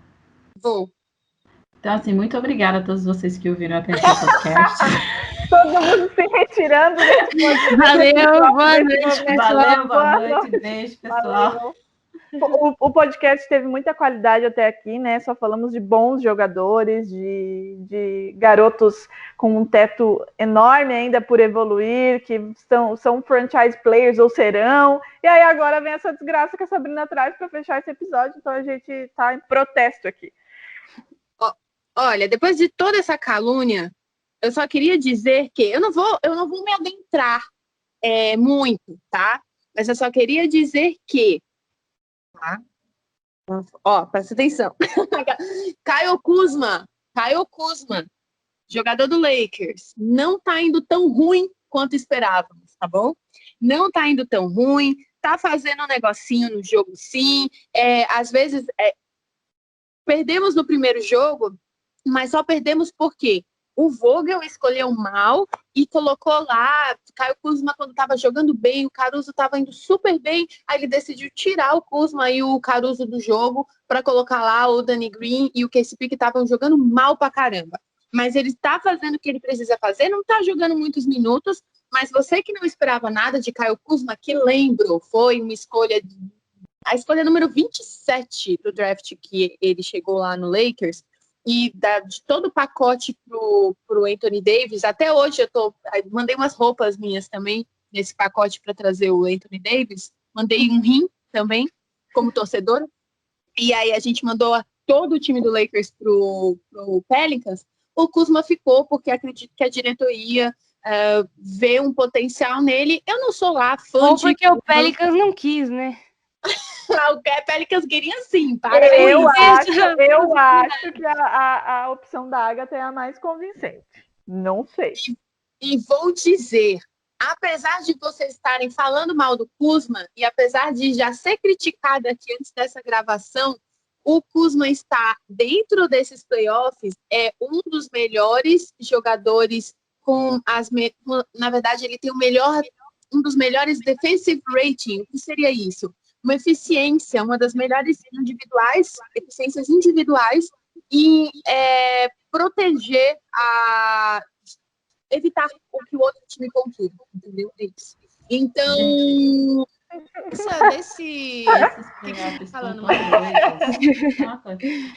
Vou. Então, assim, muito obrigada a todos vocês que ouviram até esse podcast. Todo mundo se retirando desse podcast. Valeu, boa noite, pessoal. Valeu, boa noite, beijo, pessoal. Valeu. O podcast teve muita qualidade até aqui, né? Só falamos de bons jogadores, de garotos com um teto enorme ainda por evoluir, que são franchise players ou serão. E aí agora vem essa desgraça que a Sabrina traz para fechar esse episódio. Então a gente está em protesto aqui. Olha, depois de toda essa calúnia, eu só queria dizer que eu não vou me adentrar muito, tá? Mas eu só queria dizer que, tá? Ó, presta atenção. Kyle Kuzma, jogador do Lakers, não tá indo tão ruim quanto esperávamos, tá bom? Não tá indo tão ruim, tá fazendo um negocinho no jogo, sim. Às vezes, perdemos no primeiro jogo, mas só perdemos porque o Vogel escolheu mal e colocou lá, Caio Kuzma quando estava jogando bem, o Caruso estava indo super bem, aí ele decidiu tirar o Kuzma e o Caruso do jogo para colocar lá o Danny Green e o KCP que estavam jogando mal pra caramba. Mas ele está fazendo o que ele precisa fazer, não está jogando muitos minutos, mas você que não esperava nada de Caio Kuzma, que lembro, foi uma escolha, a escolha número 27 do draft que ele chegou lá no Lakers, e de todo o pacote pro Anthony Davis, até hoje mandei umas roupas minhas também nesse pacote para trazer o Anthony Davis, mandei um rim também, como torcedora, e aí a gente mandou todo o time do Lakers pro Pelicans. O Kuzma ficou, porque acredito que a diretoria vê um potencial nele. Eu não sou lá fã Ou porque o Pelicans não quis, né? O Pelicans queria sim, para com Eu isso. acho que a opção da Agatha é a mais convincente. Não sei. E vou dizer, apesar de vocês estarem falando mal do Kuzma, e apesar de já ser criticado aqui antes dessa gravação, o Kuzma está dentro desses playoffs, é um dos melhores jogadores na verdade, ele tem um dos melhores defensive rating. O que seria isso? Uma eficiência, uma das melhores eficiências individuais e proteger, evitar o que o outro time pontua, entendeu? É isso. Então, Esses playoffs são tão doidos.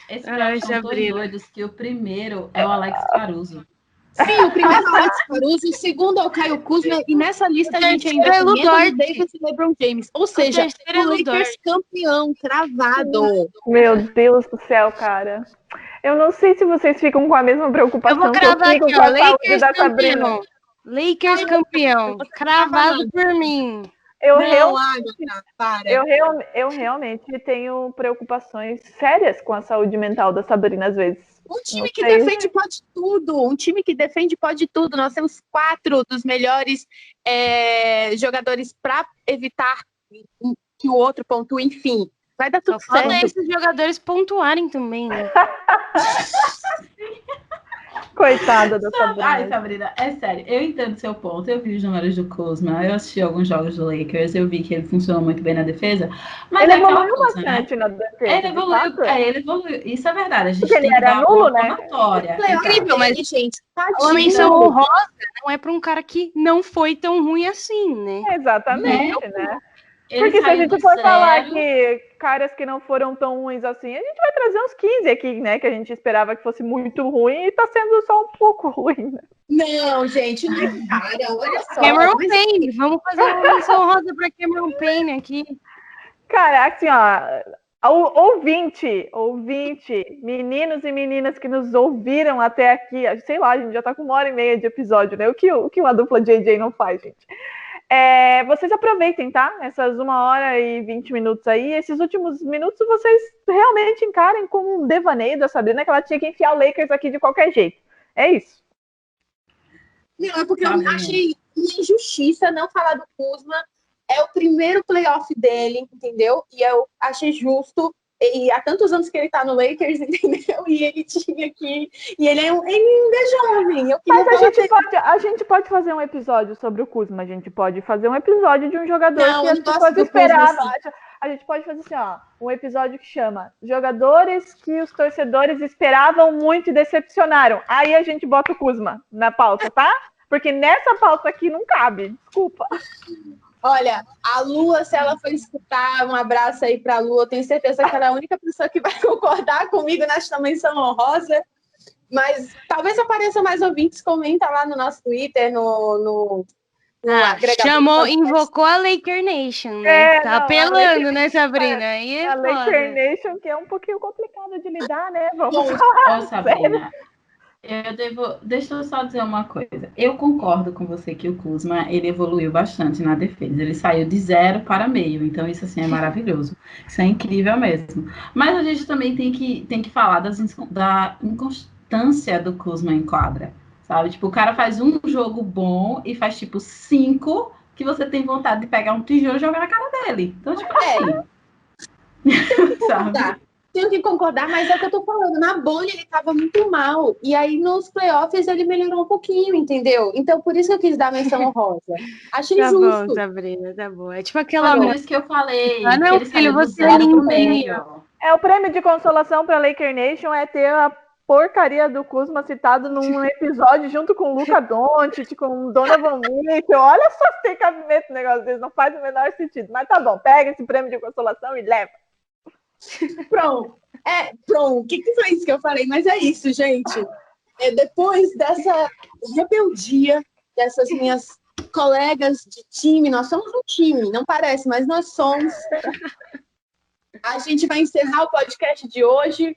Esses playoffs são tão doidos que o primeiro é o Alex Caruso. Sim, o primeiro é o Alex Caruso, o segundo é o Caio Kuzma, e nessa lista a gente ainda tem Anthony Davis e LeBron James. Ou seja, o Lakers campeão, cravado. Meu Deus do céu, cara. Eu não sei se vocês ficam com a mesma preocupação que eu fico aqui, com a saúde da Sabrina. Lakers campeão, cravado por mim. Eu realmente tenho preocupações sérias com a saúde mental da Sabrina às vezes. Um time que defende pode tudo. Um time que defende pode tudo. Nós temos 4 dos melhores jogadores para evitar que o outro pontue. Enfim, vai dar tudo certo. Falta esses jogadores pontuarem também, né? Coitada da Sabrina. Ai, Sabrina, é sério. Eu entendo seu ponto. Eu vi os números do Kuzma. Eu assisti alguns jogos do Lakers. Eu vi que ele funcionou muito bem na defesa. Mas ele evoluiu bastante, né? Na defesa. Ele evoluiu. Isso é verdade. A gente porque tem ele que era dar nulo, uma né? palmatória. É incrível, mas, gente, a menção honrosa não é para um cara que não foi tão ruim assim, né? Exatamente, né? Porque se a gente for falar que caras que não foram tão ruins assim, a gente vai trazer uns 15 aqui, né? Que a gente esperava que fosse muito ruim e tá sendo só um pouco ruim, né? Não, gente, não é cara, olha só. Cameron Payne, vamos fazer uma menção rosa pra Cameron Payne aqui. Cara, assim, ó, ouvinte, meninos e meninas que nos ouviram até aqui, sei lá, a gente já tá com 1h30 de episódio, né? O que uma dupla JJ não faz, gente? Vocês aproveitem, tá? Essas 1h20 aí, esses últimos minutos vocês realmente encarem como um devaneio da Sabrina, que ela tinha que enfiar o Lakers aqui de qualquer jeito. É isso. Não, é porque eu achei uma injustiça não falar do Kuzma. É o primeiro playoff dele, entendeu? E eu achei justo. E há tantos anos que ele tá no Lakers, entendeu? E ele tinha que... E ele ainda é jovem. Mas a gente pode fazer um episódio sobre o Kuzma. A gente pode fazer um episódio de um jogador que as pessoas esperavam. A gente pode fazer assim, ó, um episódio que chama Jogadores que os torcedores esperavam muito e decepcionaram. Aí a gente bota o Kuzma na pauta, tá? Porque nessa pauta aqui não cabe. Desculpa. Olha, a Lua, se ela for escutar, um abraço aí pra Lua, eu tenho certeza que ela é a única pessoa que vai concordar comigo nesta menção honrosa, mas talvez apareçam mais ouvintes, comenta lá no nosso Twitter, no agregador. Invocou a Laker Nation, né? Tá apelando, né, Sabrina? Aí a Laker Nation, que é um pouquinho complicada de lidar, né? Vamos falar. Sabrina, Deixa eu só dizer uma coisa. Eu concordo com você que o Kuzma, ele evoluiu bastante na defesa. Ele saiu de 0 para meio, então isso assim é maravilhoso. Isso é incrível mesmo. Mas a gente também tem que falar da inconstância do Kuzma em quadra, sabe? Tipo, o cara faz um jogo bom e faz tipo 5 que você tem vontade de pegar um tijolo e jogar na cara dele. Então, tipo assim, sabe? Tenho que concordar, mas é o que eu tô falando. Na bolha ele tava muito mal. E aí nos playoffs ele melhorou um pouquinho, entendeu? Então por isso que eu quis dar a menção honrosa. Achei Tá justo. bom, Sabrina, tá bom. É tipo aquela Por mãe. isso que eu falei Ah, que não, ele filho, saiu do você é 0 pro lindinho. meio. É o prêmio de consolação para Laker Nation é ter a porcaria do Kuzma citado num episódio junto com o Luka Doncic, com o Donovan Mitchell. Olha só se tem cabimento no negócio desse, não faz o menor sentido. Mas tá bom, pega esse prêmio de consolação e leva. Pronto. Pronto. O que foi isso que eu falei? Mas é isso, gente. Depois dessa rebeldia dessas minhas colegas de time, nós somos um time, não parece, mas nós somos. A gente vai encerrar o podcast de hoje.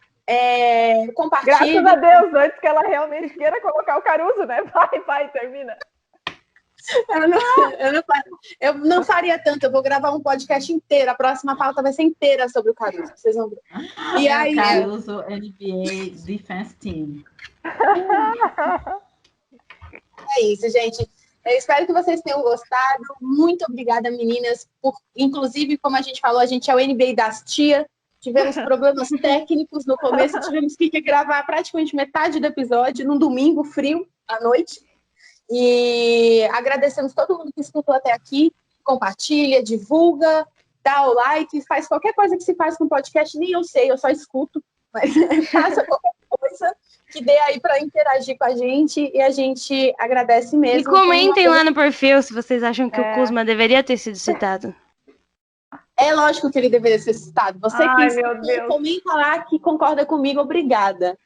Compartilhe. Graças a Deus, antes que ela realmente queira colocar o Caruso, né? Vai, termina. Eu não faria tanto, eu vou gravar um podcast inteiro. A próxima pauta vai ser inteira sobre o Caruso, vocês vão ver. E aí, Caruso NBA Defense Team. É isso, gente. Eu espero que vocês tenham gostado. Muito obrigada, meninas. Inclusive, como a gente falou, a gente é o NBA das tia. Tivemos problemas técnicos no começo, tivemos que gravar praticamente metade do episódio num domingo frio à noite. E agradecemos todo mundo que escutou até aqui. Compartilha, divulga, dá o like, faz qualquer coisa que se faz com podcast, nem eu sei, eu só escuto, mas faça qualquer coisa que dê aí para interagir com a gente e a gente agradece mesmo. E comentem lá no perfil se vocês acham que o Kuzma deveria ter sido citado. É lógico que ele deveria ser citado. Você que comenta lá que concorda comigo, obrigada.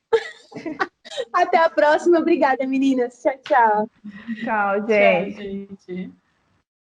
Até a próxima, obrigada, meninas. Tchau, tchau. Tchau, gente. Tchau, gente.